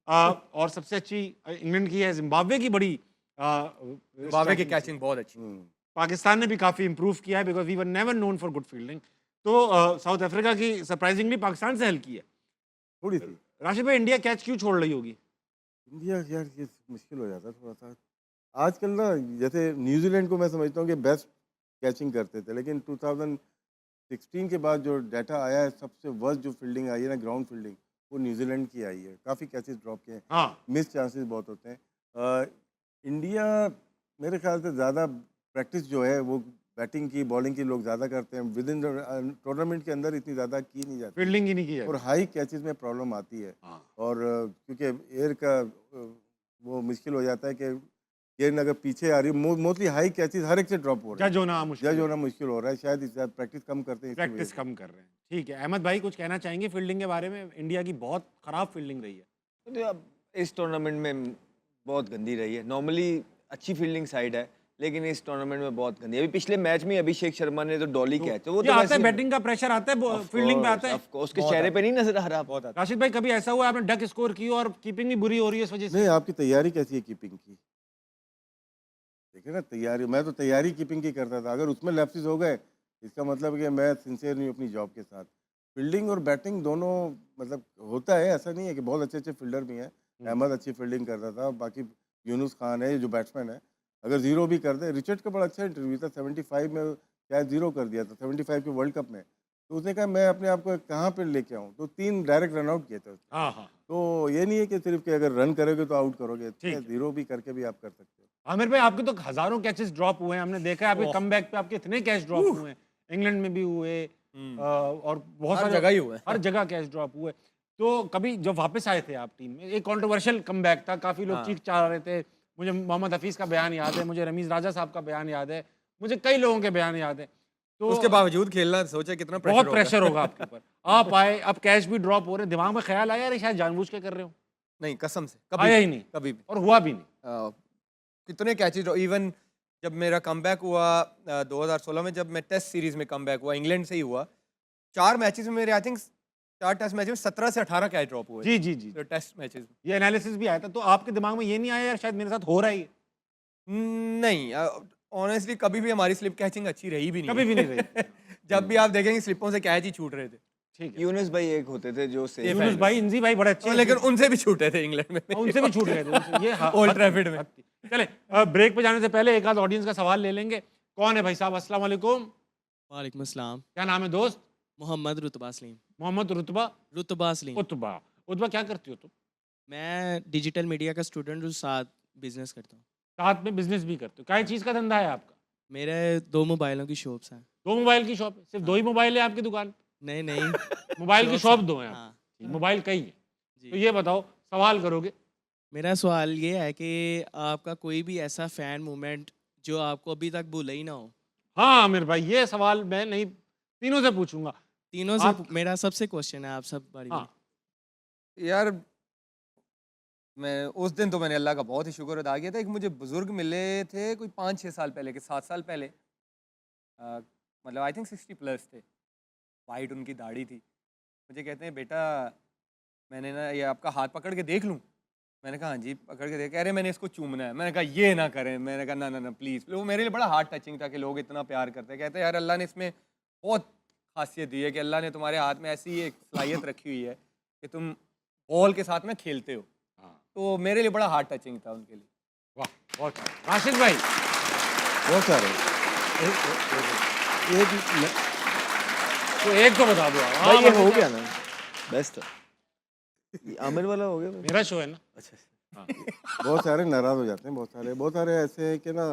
और सबसे अच्छी इंग्लैंड की है, जिम्बाब्वे की बड़ी
जिम्बाब्वे की कैचिंग बहुत अच्छी।
पाकिस्तान ने भी काफी इंप्रूव किया है because we were never known for good fielding. तो साउथ अफ्रीका की सरप्राइजिंगली पाकिस्तान से हेल्प की है
थोड़ी सी।
राशिद भाई इंडिया कैच क्यों छोड़ रही होगी?
इंडिया यार ये मुश्किल हो जाता है थोड़ा सा आजकल ना। जैसे न्यूजीलैंड को मैं समझता हूँ कि बेस्ट कैचिंग करते थे, लेकिन 2016 के बाद जो डाटा आया है सबसे वर्स्ट जो फील्डिंग आई है ना, ग्राउंड फील्डिंग, वो न्यूजीलैंड की आई है। काफ़ी कैचेस ड्रॉप किए हैं।
हाँ,
मिस चांसेस बहुत होते हैं। इंडिया मेरे ख्याल से ज़्यादा प्रैक्टिस जो है वो बैटिंग की बॉलिंग की लोग ज़्यादा करते हैं। विद इन टूर्नामेंट के अंदर इतनी ज़्यादा की नहीं जाती,
फील्डिंग ही नहीं की है
और हाई कैचेस में प्रॉब्लम आती है। और क्योंकि एयर का वो मुश्किल हो जाता है कि गेंद अगर पीछे आ रही है, मोस्टली हाई कैचेस हर एक से ड्रॉप हो रहे हैं।
जज होना
मुश्किल हो रहा है, शायद इससे प्रैक्टिस कम करते हैं,
प्रैक्टिस कम कर रहे हैं। ठीक है, अहमद भाई कुछ कहना चाहेंगे फील्डिंग के बारे में? इंडिया की बहुत खराब फील्डिंग रही है
तो अब इस टूर्नामेंट में, बहुत गंदी रही है। नॉर्मली अच्छी फील्डिंग साइड है, लेकिन इस टूर्नामेंट में बहुत गंदी। अभी पिछले मैच में अभिषेक शर्मा ने तो डॉली कैच, वो तो
आता है, बैटिंग का प्रेशर आता है, फील्डिंग पे आता है,
उसके चेहरे पे नहीं नजर आ रहा। बहुत
राशिद भाई कभी ऐसा हुआ आपने डक स्कोर की और कीपिंग भी बुरी हो रही है इस वजह से?
नहीं, आपकी तैयारी कैसी है कीपिंग की? देखिए ना, तैयारी, मैं तो तैयारी कीपिंग की करता था। अगर उसमें लैप्सेस हो गए इसका मतलब कि मैं सिंसियर नहीं हूँ अपनी जॉब के साथ। फील्डिंग और बैटिंग दोनों मतलब होता है, ऐसा नहीं है कि बहुत अच्छे अच्छे फील्डर भी हैं। अहमद अच्छी फील्डिंग करता था, बाकी यूनुस खान है जो बैट्समैन है, अगर जीरो भी कर दे। रिचर्ड का बड़ा अच्छा इंटरव्यू था, 75 में शायद जीरो कर दिया था 75 के वर्ल्ड कप में। तो उसने कहा मैं अपने आप को कहाँ पे लेके आऊँ, तो 3 डायरेक्ट रन आउट किए थे उसने।
हाँ।
तो ये नहीं है कि सिर्फ कि अगर रन करोगे तो आउट करोगे, जीरो भी करके भी आप कर सकते हो।
आमिर भाई आपके तो हजारों कैचेस ड्रॉप हुए हैं, हमने देखा है आपके कमबैक पे आपके इतने कैच ड्रॉप हुए हैं, इंग्लैंड में भी हुए और बहुत सारी
जगह ही हुए,
हर जगह कैच ड्रॉप हुए। तो कभी जब वापस आए थे आप टीम में, एक कंट्रोवर्शियल कमबैक था, काफी लोग चीख चाह रहे थे। मुझे मोहम्मद हफीज का बयान याद है, मुझे रमीज राजा साहब का बयान याद है, मुझे कई लोगों के बयान याद है। तो
उसके बावजूद खेलना, सोचा कितना
बहुत प्रेशर होगा आपके ऊपर। आप आए, अब कैच भी ड्रॉप हो रहे, दिमाग में ख्याल आया अरे शायद जानबूझ के कर रहे हो?
नहीं, कसम से
आया ही नहीं,
कभी भी,
और हुआ भी नहीं।
कितने कैचेस। इवन जब मेरा कमबैक हुआ 2016 में, जब मैं टेस्ट सीरीज में कमबैक हुआ, इंग्लैंड से ही हुआ, 4 मैचेस में मेरे आई थिंक 4 टेस्ट मैच में 17 से 18 कैच ड्रॉप हुए।
जी
तो टेस्ट मैचेस में
ये एनालिसिस भी आया था। तो आपके दिमाग में ये नहीं आया यार शायद मेरे साथ हो रहा है?
नहीं, ऑनेस्टली कभी भी हमारी स्लिप कैचिंग अच्छी रही भी नहीं,
कभी भी नहीं रही।
जब भी आप देखेंगे स्लिपों से कैच ही छूट रहे थे।
ठीक है,
यूनुस भाई एक होते थे जो से
यूनुस भाई, इंजी भाई बड़े अच्छे,
लेकिन उनसे भी छूटे थे इंग्लैंड में,
उनसे भी छूट गए थे ये
ओल्ड ट्रैफर्ड में।
चले ब्रेक पे जाने से पहले एक आध ऑडियंस का सवाल ले लेंगे। कौन है भाई साहब? अस्सलाम वालेकुम।
वालेकुम अस्सलाम।
क्या नाम है दोस्त?
मोहम्मद रुतबा सलीम।
मोहम्मद रुतबा
सलीम।
उतबा क्या करती हो तुम?
मैं डिजिटल मीडिया का स्टूडेंट हूँ, साथ बिजनेस करता हूँ।
साथ में बिजनेस भी करते हो? क्या चीज़ का धंधा है आपका?
मेरे 2 मोबाइलों की शॉप्स हैं।
2 मोबाइल की शॉप है? सिर्फ 2 ही मोबाइल है आपकी दुकान?
नहीं
मोबाइल की शॉप 2 है?
हाँ,
मोबाइल कई है।
जी।
तो ये बताओ, सवाल करोगे?
मेरा सवाल ये है कि आपका कोई भी ऐसा फ़ैन मोमेंट जो आपको अभी तक भूला ही ना हो?
हाँ आमिर भाई, ये सवाल मैं नहीं, तीनों से पूछूंगा।
तीनों से मेरा सबसे क्वेश्चन है, आप सब बारी
हाँ।
यार मैं उस दिन तो मैंने अल्लाह का बहुत ही शुक्र अदा किया था। एक मुझे बुजुर्ग मिले थे कोई 5-6 साल पहले के 7 साल पहले, मतलब आई थिंक 60 प्लस थे, वाइट उनकी दाढ़ी थी। मुझे कहते हैं बेटा मैंने ना ये आपका हाथ पकड़ के देख लूं? मैंने कहा हाँ जी पकड़ के देख। अरे मैंने इसको चूमना है। मैंने कहा ये ना करें। मैंने कहा ना ना ना प्लीज़। वो मेरे लिए बड़ा हार्ट टचिंग था कि लोग इतना प्यार करते हैं। कहते हैं यार अल्लाह ने इसमें बहुत खासियत दी है कि अल्लाह ने तुम्हारे हाथ में ऐसी एक सलाहियत रखी हुई है कि तुम बॉल के साथ में खेलते हो। तो मेरे लिए बड़ा हार्ट टचिंग था उनके लिए।
वाह, बहुत अच्छा। राशिद भाई?
बहुत सारे।
तो एक तो बता दो
भाई, ये हो गया ना, बेस्ट आमिर वाला हो गया।
मेरा शो है ना।
अच्छा बहुत सारे नाराज हो जाते हैं, बहुत सारे ऐसे हैं कि ना,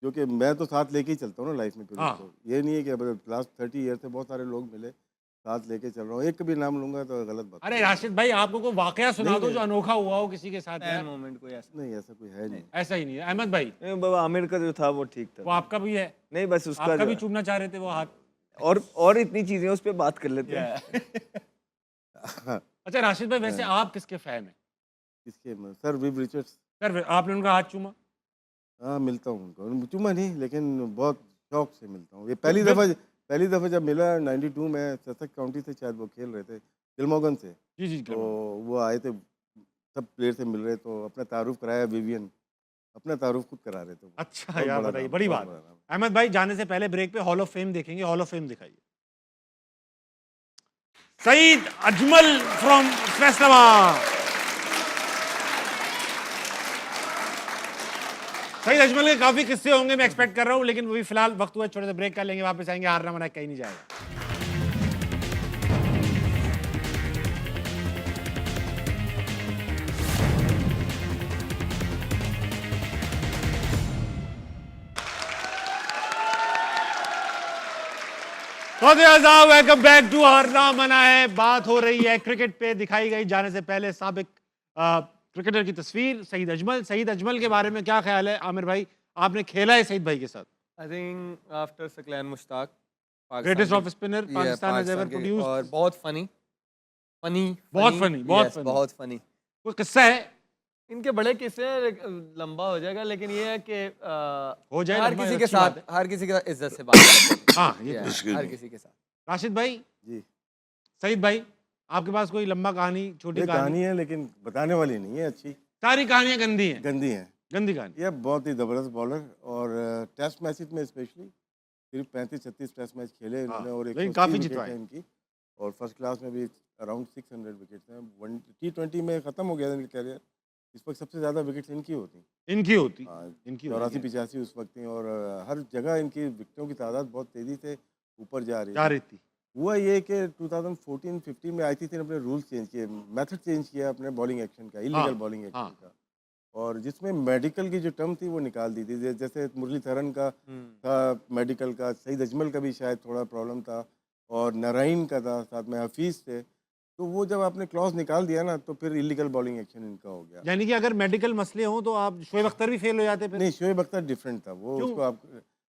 जो कि मैं तो साथ लेके ही चलता हूँ ना लाइफ में फिर उसको। ये नहीं है कि लास्ट 30 ईयर से बहुत सारे लोग मिले, साथ लेके चल रहा हूँ। एक भी नाम लूंगा तो गलत बात।
अरे राशिद भाई आपको कोई वाकया सुना दो जो अनोखा हुआ हो किसी के साथ यार।
मोमेंट कोई ऐसा
नहीं, ऐसा कोई है नहीं।
ऐसा ही नहीं है। अहमद भाई?
बाबा आमिर का जो था वो ठीक था।
वो आपका भी है?
नहीं बस उसका
आपका भी चूमना चाह रहे थे वो हाथ?
और इतनी चीजें उस पर बात कर लेते हैं।
अच्छा राशिद भाई, वैसे आप किसके फैन हैं?
किसके? Sir Viv Richards.
सर आपने उनका हाथ चूमा?
हाँ, मिलता हूँ उनको, चुमा नहीं लेकिन बहुत शौक से मिलता हूँ। ये
तो
पहली दफ़ा जब मिला 92 में, ससेक्स काउंटी से शायद वो खेल रहे थे, गिलमॉगन से।
जी जी
तो वो आए थे, सब प्लेयर से मिल रहे, तो अपना तारुफ कराया विवियन, अपना तारुफ खुद करा रहे थे।
अच्छा
बहुत
यार,
बड़ा
बताइए,
नाम,
बड़ी
बहुत
बात।
बड़ा नाम।
अहमद भाई, जाने से पहले ब्रेक पे हॉल ऑफ फेम देखेंगे, हॉल ऑफ फेम दिखाइए। सईद अजमल फ्रॉम फैसलाबाद। सईद अजमल के काफी किस्से होंगे, मैं एक्सपेक्ट कर रहा हूं, लेकिन वो भी फिलहाल वक्त हुआ छोटे से ब्रेक का, लेंगे, वापस आएंगे। हारना मना कहीं नहीं जाएगा। वेलकम बैक टू हारना मना है। बात हो रही है क्रिकेट पे। दिखाई गई जाने से पहले साबिक क्रिकेटर की तस्वीर सईद अजमल। सईद अजमल के बारे में क्या ख्याल है आमिर भाई? आपने खेला है सईद भाई के साथ?
I think after Saqlain Mushtaq,
greatest off spinner Pakistan has ever produced,
और बहुत फनी
बहुत फनी। कोई किस्सा है?
इनके बड़े किस्से हैं, लंबा हो जाएगा, लेकिन ये है कि
हो जाए
हर
लंबा,
किसी
अच्छी
के
बात
साथ,
है।
हर किसी के साथ इज्जत से बात करते हैं।
हाँ, ये
Yeah,
तो
हर किसी के साथ।
राशिद भाई,
जी,
सईद भाई, आपके पास कोई लंबा कहानी, छोटी
ये
कहानी?
कहानी है लेकिन बताने वाली नहीं है, अच्छी
सारी कहानियां गंदी हैं।
गंदी है।
गंदी कहानी।
ये बहुत ही ज़बरदस्त बॉलर, और टेस्ट मैचेस में स्पेशली सिर्फ 35-36 टेस्ट मैच खेले इन्होंने, और
लेकिन
180
काफी
विकेट
जितवाए।
हैं इनकी, और फर्स्ट क्लास में भी अराउंड 600 विकेट्स हैं। T20 में ख़त्म हो गया था इनका कैरियर। इस वक्त सबसे ज़्यादा विकेट्स इनकी होती।
इनकी होती।
हाँ,
इनकी
84-85 उस वक्त थी, और हर जगह इनकी विकेटों की तादाद बहुत तेज़ी से ऊपर जा
जा
रही
रही थी।
हुआ ये कि 2014-15 में आई थी, अपने रूल्स चेंज किए, मेथड चेंज किया अपने बॉलिंग एक्शन का, इलीगल बॉलिंग एक्शन
हाँ।
का, और जिसमें मेडिकल की जो टर्म थी वो निकाल दी थी। जैसे मुरलीधरन का था मेडिकल का, सईद अजमल का भी शायद थोड़ा प्रॉब्लम था, और नारायण का था, साथ में हफीज़ थे। तो वो जब आपने क्लॉज निकाल दिया ना, तो फिर इलीगल बॉलिंग एक्शन इनका हो गया।
यानी कि अगर मेडिकल मसले हों तो आप शोएब अख्तर भी फेल हो जाते फिर?
नहीं, शोएब अख्तर डिफरेंट था वो,
क्यों?
उसको आप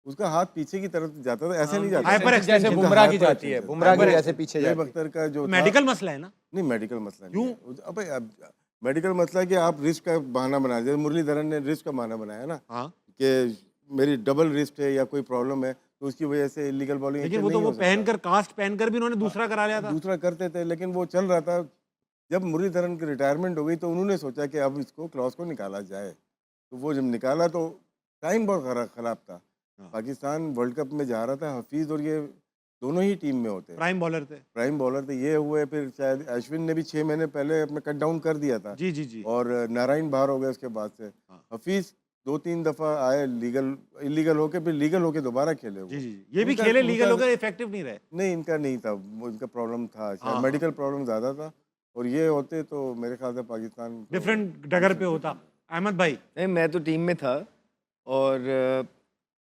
उसका हाथ पीछे की तरफ जाता था, ऐसे नहीं जाता।
हाइपर
जैसे
एक्सटेंशन।
बुमराह की
हाइपर
जाती है,
एक्सटेंशन।
बुमराह की
हाइपर
जैसे पीछे
शोएब
जाती है।
अख्तर का जो था,
मेडिकल मसला है ना?
नहीं मेडिकल मसला नहीं
क्यों?
है। अबे अब मेडिकल मसला है कि आप रिस्क का बहाना बना दिया। मुरलीधरन ने रिस्क का बहाना बनाया ना,
हाँ,
कि मेरी डबल रिस्ट है या कोई प्रॉब्लम है, तो उसकी वजह से इलीगल बॉलिंग
लेकिन वो तो वो पहनकर, कास्ट पहनकर भी उन्होंने दूसरा करा लिया था।
दूसरा करते थे, लेकिन वो चल रहा था। जब मुरलीधरन की रिटायरमेंट हो गई तो उन्होंने सोचा कि अब इसको क्लॉज को निकाला जाए, तो वो जब निकाला तो टाइम बहुत खराब था। पाकिस्तान वर्ल्ड कप में जा रहा था, हफीज़ और ये दोनों ही टीम में होते,
प्राइम बॉलर थे।
प्राइम बॉलर थे। ये हुए, फिर शायद अश्विन ने भी 6 महीने पहले अपना कट डाउन कर दिया था,
जी जी जी।
और नारायण बाहर हो गया उसके बाद से। हफीज़ 2-3 दफ़ा आए इलीगल होके, फिर लीगल होके दोबारा खेले वो।
जी जी, ये भी
उनका-
खेले लीगल
उनका-
हो गए, इफेक्टिव नहीं रहे।
नहीं, इनका नहीं था वो, इनका प्रॉब्लम था शायद,
हाँ।
मेडिकल प्रॉब्लम ज़्यादा था, और ये होते तो मेरे ख्याल से पाकिस्तान को-
डिफरेंट डगर पे होता। अहमद भाई,
नहीं, मैं तो टीम में था, और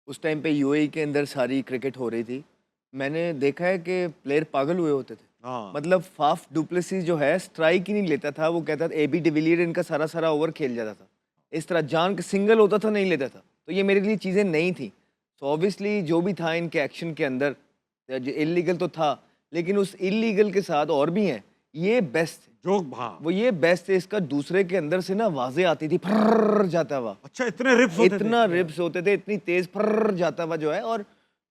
उस टाइम पे यूएई के अंदर सारी क्रिकेट हो रही थी। मैंने देखा है कि प्लेयर पागल हुए होते थे।
हाँ,
मतलब फाफ डुप्लेसिस जो है स्ट्राइक ही नहीं लेता था, वो कहता था एबी डिविलियर इनका सारा ओवर खेल जाता था, इस तरह जान के सिंगल होता था, नहीं लेता था। तो ये मेरे लिए चीज़ें नहीं थी। सो ऑब्वियसली जो भी था इनके एक्शन के अंदर, इलीगल तो था, लेकिन उस इलीगल के साथ और भी हैं, ये बेस्ट थे।
जो हाँ,
वो ये बेस्ट है, इसका दूसरे के अंदर से ना आवाजें आती थी, फर्र जाता हुआ,
अच्छा इतने रिप्स होते
इतना
थे।
रिप्स होते थे, इतनी तेज फर्र जाता हुआ जो है। और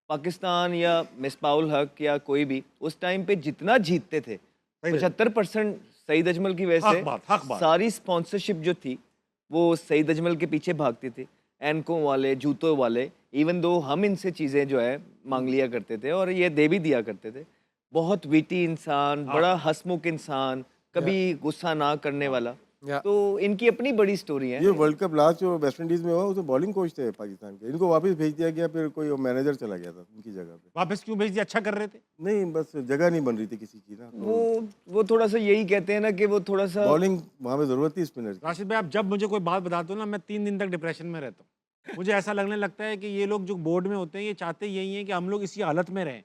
पाकिस्तान या मिसबाउल हक या कोई भी उस टाइम पे जितना जीतते थे, 75% सईद अजमल की वजह
हक बात।
से सारी स्पॉन्सरशिप जो थी वो सईद अजमल के पीछे भागती थी, एनकों वाले, जूतों वाले। इवन दो हम इनसे चीज़ें जो है मांग लिया करते थे, और ये दे भी दिया करते थे। बहुत विटी इंसान, बड़ा हंसमुख इंसान, कभी गुस्सा ना करने वाला। तो इनकी अपनी बड़ी स्टोरी है।
ये वर्ल्ड कप लास्ट जो वेस्ट इंडीज में हुआ, उसमें बॉलिंग कोच थे पाकिस्तान के, इनको वापस भेज दिया गया, फिर कोई मैनेजर चला गया था उनकी जगह पे।
वापस क्यों भेज दिया? अच्छा कर रहे थे।
नहीं, बस जगह नहीं बन रही थी किसी की ना,
वो थोड़ा सा यही कहते हैं ना कि वो थोड़ा सा
बॉलिंग वहाँ पे जरूरत थी स्पिनर की।
राशिद भाई, आप जब मुझे कोई बात बताते हो ना, मैं 3 दिन तक डिप्रेशन में रहता हूँ। मुझे ऐसा लगने लगता है कि ये लोग जो बोर्ड में होते हैं, ये चाहते यही हैं कि हम लोग इसी हालत में रहें।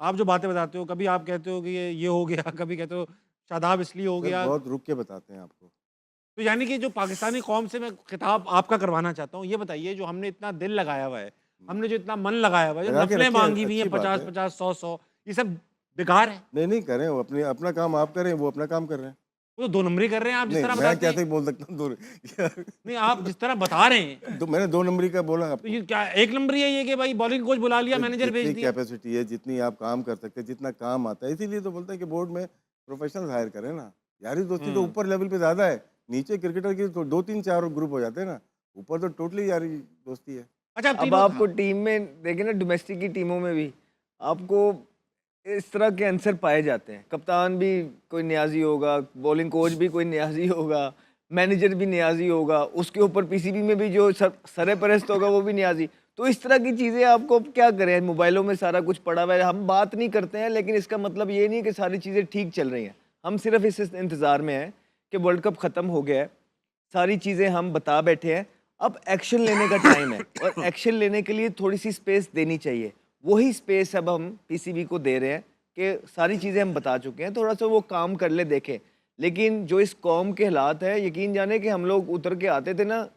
आप जो बातें बताते हो, कभी आप कहते हो कि ये हो गया, कभी कहते हो शादाब इसलिए हो
सर,
गया।
बहुत रुक के बताते हैं आपको।
तो यानी कि जो पाकिस्तानी कौम से मैं खिताब आपका करवाना चाहता हूँ, ये बताइए, जो हमने इतना दिल लगाया हुआ है, हमने जो इतना मन लगाया हुआ, जो
लगा के
नफलें
रखिए,
मांगी हुई हैं,
अच्छी बात
50
है।
50 100 100, ये सब बेकार है।
नहीं नहीं करें, वो अपनी अपना काम आप करें, वो अपना काम कर रहे हैं।
वो तो 2 नंबरी कर रहे हैं आप जिस
नहीं
तरह
मैं
बताते
कैसे
हैं।
बोल सकता हूँ दो
नहीं, आप जिस तरह बता रहे हैं,
तो मैंने 2 नंबरी का बोला
तो
आपको।
ये क्या 1 नंबरी है ये कि भाई बॉलिंग कोच बुला लिया, मैनेजर भेज
जितनी
दिया?
कैपेसिटी है, जितनी आप काम कर सकते हैं, जितना काम आता है, इसीलिए तो बोलते हैं कि बोर्ड में प्रोफेशनल हायर करें ना। यारी दोस्ती तो ऊपर लेवल पे ज़्यादा है, नीचे क्रिकेटर की तो 2-3-4 ग्रुप हो जाते हैं ना, ऊपर तो टोटली यारी दोस्ती है।
अच्छा,
अब
तीनों
आपको टीम में देखें ना, डोमेस्टिक की टीमों में भी आपको इस तरह के आंसर पाए जाते हैं। कप्तान भी कोई न्याजी होगा, बॉलिंग कोच भी कोई न्याजी होगा, मैनेजर भी न्याजी होगा, उसके ऊपर पीसीबी में भी जो सरपरस्त होगा वो भी न्याजी। तो इस तरह की चीज़ें आपको अब क्या करें, मोबाइलों में सारा कुछ पड़ा हुआ है, हम बात नहीं करते हैं, लेकिन इसका मतलब ये नहीं कि सारी चीज़ें ठीक चल रही हैं। हम सिर्फ इस इंतज़ार में हैं कि वर्ल्ड कप ख़त्म हो गया है, सारी चीज़ें हम बता बैठे हैं, अब एक्शन लेने का टाइम है और एक्शन लेने के लिए थोड़ी सी स्पेस देनी चाहिए। वही स्पेस अब हम पीसीबी को दे रहे हैं कि सारी चीज़ें हम बता चुके हैं, थोड़ा सा वो काम कर ले, देखें। लेकिन जो इस कौम के हालात है, यकीन जाने कि हम लोग उतर के आते थे ना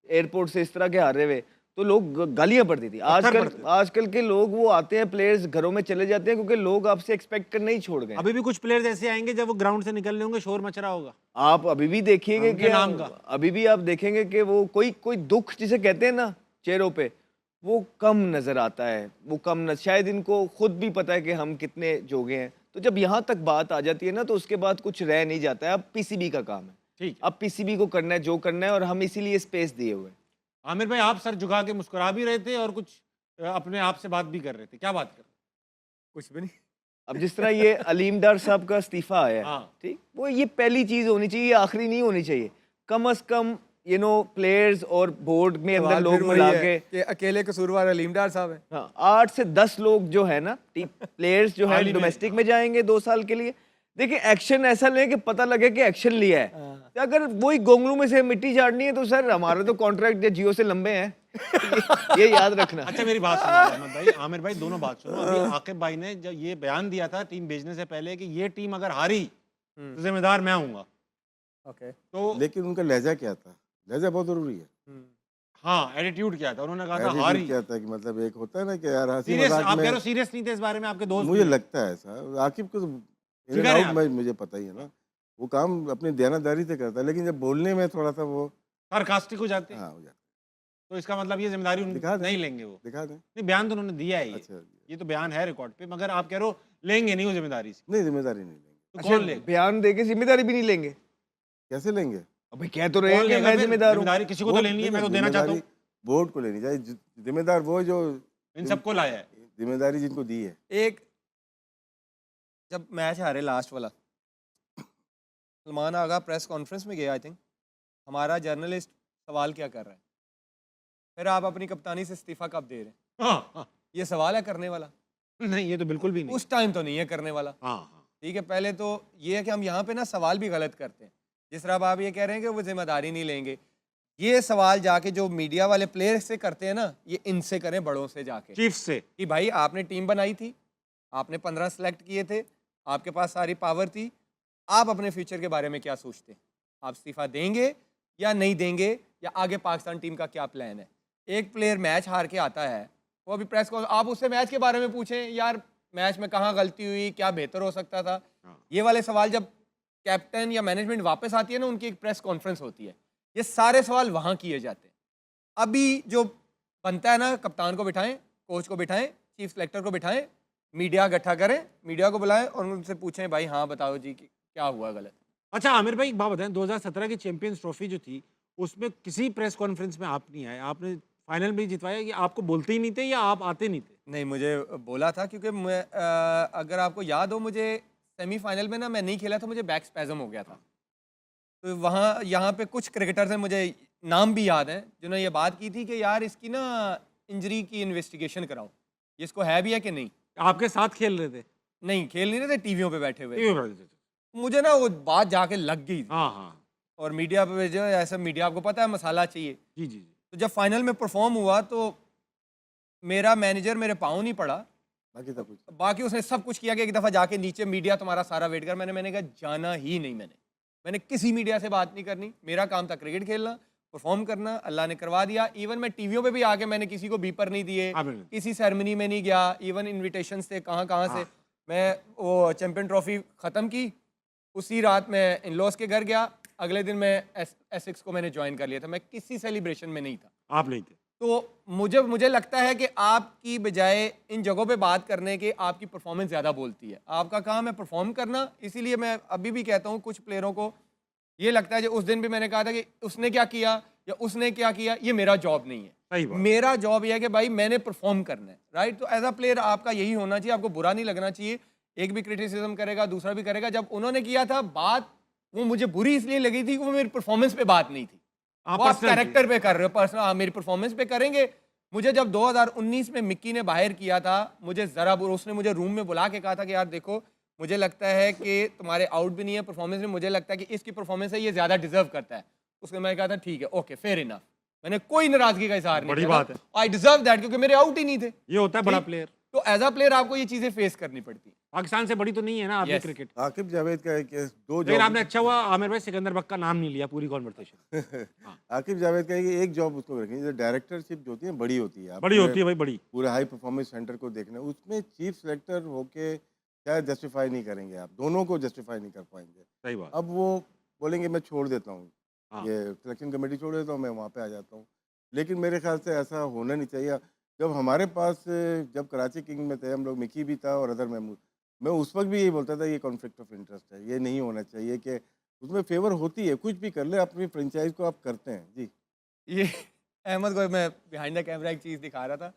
एयरपोर्ट से इस तरह के हारे हुए, तो लोग गालियां पड़ती थी। आजकल के लोग वो आते हैं, प्लेयर्स घरों में चले जाते हैं क्योंकि लोग आपसे एक्सपेक्ट करना ही छोड़ गए।
अभी भी कुछ प्लेयर्स ऐसे आएंगे जब वो ग्राउंड से निकलने होंगे, शोर मच रहा होगा।
आप अभी भी देखिएगा
उनके
कि
नाम का।
अभी भी आप देखेंगे कि वो कोई दुख जिसे कहते हैं ना चेहरों पे, वो कम नजर आता है, वो कम शायद इनको खुद भी पता है कि हम कितने जोगे हैं। तो जब यहाँ तक बात आ जाती है ना, तो उसके बाद कुछ रह नहीं जाता है। अब पीसीबी का काम है,
ठीक।
अब पीसीबी को करना है जो करना है, और हम इसीलिए स्पेस दिए हुए हैं।
आमिर भाई, आप सर झुका के मुस्कुरा भी रहे थे और कुछ अपने आप से बात भी कर रहे थे, क्या बात कर रहे थे?
कुछ भी नहीं।
अब जिस तरह ये अलीम डार साहब का इस्तीफा आया है,
हाँ।
ठीक, वो ये पहली चीज होनी चाहिए, ये आखिरी नहीं होनी चाहिए। कम से कम प्लेयर्स और बोर्ड में अंदर
सवाल
लोग
फिर वही
मिला
है
के,
कि अकेले कसूरवार अलीम डार साहब हैं।
हाँ, 8 से 10 लोग जो है ना, प्लेयर्स जो है
हाल ही में।
डोमेस्टिक में जाएंगे 2 साल के लिए। देखिए, एक्शन ऐसा लें कि पता लगे कि एक्शन लिया है। तो अगर वही गोंगलू में से मिट्टी झाड़नी है तो सर हमारे तो कॉन्ट्रैक्ट जियो से लंबे हैं। ये याद रखना।
अच्छा, मेरी बात सुनो अहमद भाई, आमिर भाई, दोनों बात सुनो। अभी आकिब भाई ने जब ये बयान दिया था टीम भेजने से पहले कि ये टीम अगर हारी तो जिम्मेदार मैं हूंगा,
ओके।
तो
लेकिन उनका लहजा क्या था? लहजा बहुत ज़रूरी है।
हाँ, एटीट्यूड क्या था? उन्होंने कहा था
Attitude
हारी।
क्या था कि मतलब एक होता है ना कि यार हंसी
सीरियस,
मजाक
आप कह रहे हो
में,
सीरियस नहीं थे इस बारे में? आपके दोस्त
मुझे
भी?
लगता है ऐसा। आकिब को इन
फिगर
एंड
है
आउट में मुझे पता ही है ना, वो काम अपनी दयानतदारी से करता है, लेकिन जब बोलने में थोड़ा सा वो
सार्कास्टिक हो जाते हैं,
हाँ हो जाता
तो इसका मतलब ये जिम्मेदारी उन
दिखा दें।
नहीं लेंगे वो।
है। दिखा दें।
नहीं, बयान तो उन्होंने दिया है
अच्छा
ये तो बयान है रिकॉर्ड पे, मगर आप कह रहे हो लेंगे नहीं वो जिम्मेदारी से,
नहीं जिम्मेदारी नहीं लेंगे।
तो कौन लेगा?
बयान देके जिम्मेदारी भी नहीं लेंगे?
कैसे लेंगे?
अभी कह तो रहे
कौन
हैं कि
लेगा
मैं
फिर?
जिम्मेदार हूँ।
जिम्मेदारी किसी को तो
बोर्ड-
लेनी है, मैं तो
देखिए,
देना चाहता हूँ।
जिम्मेदारी बोर्ड को लेनी चाहिए। जिम्मेदार वो जो
इन सबको लाया है।
जिम्मेदारी जिनको दी है।
एक जब मैच हारे लास्ट वाला, सलमान आगा प्रेस कॉन्फ्रेंस में गया, आई थिंक हमारा जर्नलिस्ट सवाल क्या कर रहा है, फिर आप अपनी कप्तानी से इस्तीफा कब दे रहे हैं?
हाँ, हाँ।
ये सवाल है करने वाला?
नहीं, ये तो बिल्कुल भी नहीं।
उस टाइम तो नहीं है करने वाला।
हाँ, हाँ।
ठीक है, पहले तो ये है कि हम यहाँ पे ना सवाल भी गलत करते हैं। जिस तरह अब आप ये कह रहे हैं कि वो जिम्मेदारी नहीं लेंगे, ये सवाल जाके जो मीडिया वाले प्लेयर से करते हैं ना, ये इनसे करें, बड़ों से जाके,
चीफ से।
कि भाई आपने टीम बनाई थी, आपने 15 सेलेक्ट किए थे, आपके पास सारी पावर थी, आप अपने फ्यूचर के बारे में क्या सोचते हैं? आप इस्तीफा देंगे या नहीं देंगे, या आगे पाकिस्तान टीम का क्या प्लान है? एक प्लेयर मैच हार के आता है, वो अभी प्रेस कॉन्फ्रेंस, आप उससे मैच के बारे में पूछें, यार मैच में कहाँ गलती हुई, क्या बेहतर हो सकता था। ये वाले सवाल जब कैप्टन या मैनेजमेंट वापस आती है ना, उनकी एक प्रेस कॉन्फ्रेंस होती है, ये सारे सवाल वहाँ किए जाते हैं। अभी जो बनता है ना, कप्तान को बिठाएं, कोच को बिठाएं, चीफ सेलेक्टर को बिठाएं, मीडिया इकट्ठा करें, मीडिया को बुलाएं और उनसे पूछें, भाई हाँ बताओ जी कि क्या हुआ गलत।
अच्छा आमिर भाई, एक बात बताएं, 2017 की चैंपियंस ट्रॉफी जो थी उसमें किसी प्रेस कॉन्फ्रेंस में आप नहीं आए, आपने फाइनल भी जितवाया, कि आपको बोलते ही नहीं थे या आप आते नहीं थे?
नहीं, मुझे बोला था, क्योंकि मैं अगर आपको याद हो, मुझे सेमीफाइनल में ना मैं नहीं खेला था, मुझे बैक स्पैज़म हो गया था। तो वहाँ यहाँ पे कुछ क्रिकेटर्स हैं, मुझे नाम भी याद हैं, जिन्होंने ये बात की थी कि यार इसकी ना इंजरी की इन्वेस्टिगेशन कराओ, ये इसको है भी है कि नहीं।
आपके साथ खेल रहे थे?
नहीं, खेल नहीं रहे थे, टीवियों पे बैठे हुए।
टीवी पर रहते थे।
मुझे ना वो बात जाके लग गई,
हाँ, हाँ।
और मीडिया पे जो है, ऐसा मीडिया आपको पता है मसाला चाहिए।
जी, जी, जी।
तो जब फाइनल में परफॉर्म हुआ तो मेरा मैनेजर मेरे पाँव नहीं पड़ा,
बाकी सब कुछ
बाकी उसने सब कुछ किया कि एक दफ़ा जाके नीचे मीडिया तुम्हारा सारा वेट कर, मैंने कहा जाना ही नहीं, मैंने किसी मीडिया से बात नहीं करनी, मेरा काम था क्रिकेट खेलना, परफॉर्म करना, अल्लाह ने करवा दिया। इवन मैं टीवियों पे भी आके मैंने किसी को बीपर नहीं दिए, किसी सेरेमनी में नहीं गया, इवन इनविटेशंस थे कहाँ से। मैं वो चैंपियन ट्रॉफी ख़त्म की, उसी रात मैं इन लॉज के घर गया, अगले दिन मैं एसेक्स को मैंने ज्वाइन कर लिया था। मैं किसी सेलिब्रेशन में नहीं था।
आप नहीं थे।
तो मुझे लगता है कि आपकी बजाय इन जगहों पे बात करने के आपकी परफॉर्मेंस ज़्यादा बोलती है। आपका काम है परफॉर्म करना, इसीलिए मैं अभी भी कहता हूँ कुछ प्लेयरों को ये लगता है कि उस दिन भी मैंने कहा था कि उसने क्या किया या उसने क्या किया, ये मेरा जॉब नहीं है। मेरा जॉब ये है कि भाई मैंने परफॉर्म करना है, राइट। तो एज अ प्लेयर आपका यही होना चाहिए, आपको बुरा नहीं लगना चाहिए। एक भी क्रिटिसिज्म करेगा, दूसरा भी करेगा। जब उन्होंने किया था बात, वो मुझे बुरी इसलिए लगी थी कि वो मेरी परफॉर्मेंस पे बात नहीं थी, वो आप कैरेक्टर पे कर रहे हो, पर्सनल मेरी परफॉर्मेंस पे करेंगे। मुझे जब 2019 में मिक्की ने बाहर किया था, मुझे ज़रा उसने मुझे रूम में बुला के कहा था कि यार देखो, मुझे लगता है कि तुम्हारे आउट भी नहीं है परफॉर्मेंस में, मुझे लगता है कि इसकी परफॉर्मेंस है, ये ज़्यादा डिजर्व करता है। उसने मैंने कहा था ठीक है, ओके, फेयर इनफ। मैंने कोई नाराजगी का इजहार नहीं किया, आई डिजर्व दैट, क्योंकि मेरे आउट ही नहीं थे।
ये होता है बड़ा प्लेयर।
तो एज अ प्लेयर आपको ये चीज़ें फेस करनी पड़ती है।
पाकिस्तान से बड़ी तो नहीं है ना आपकी क्रिकेट।
आकिब जावेद का एक दो
लेकिन आपने अच्छा हुआ आमिर भाई सिकंदर बक का नाम नहीं लिया पूरी कॉन्वर्सेशन।
आकिब जावेद का एक जॉब उसको रखें, जो डायरेक्टरशिप जो होती है बड़ी होती है,
बड़ी होती है भाई, बड़ी
पूरे हाई परफॉर्मेंस सेंटर को देखना, उसमें चीफ सेलेक्टर होके शायद जस्टिफाई नहीं करेंगे, आप दोनों को जस्टिफाई नहीं कर पाएंगे।
सही बात।
अब वो बोलेंगे मैं छोड़ देता हूँ, ये सिलेक्शन कमेटी छोड़ देता हूँ, मैं वहाँ पे आ जाता हूँ। लेकिन मेरे ख्याल से ऐसा होना नहीं चाहिए। जब हमारे पास, जब कराची किंग में थे हम लोग, मिकी भी था और अदर महमूद, मैं उस वक्त भी यही बोलता था ये कॉन्फ्लिक्ट ऑफ इंटरेस्ट है, ये नहीं होना चाहिए कि उसमें फेवर होती है, कुछ भी कर ले, अपनी फ्रेंचाइज को आप करते हैं। जी,
ये अहमद को मैं बिहाइंड द कैमरा एक चीज़ दिखा रहा था।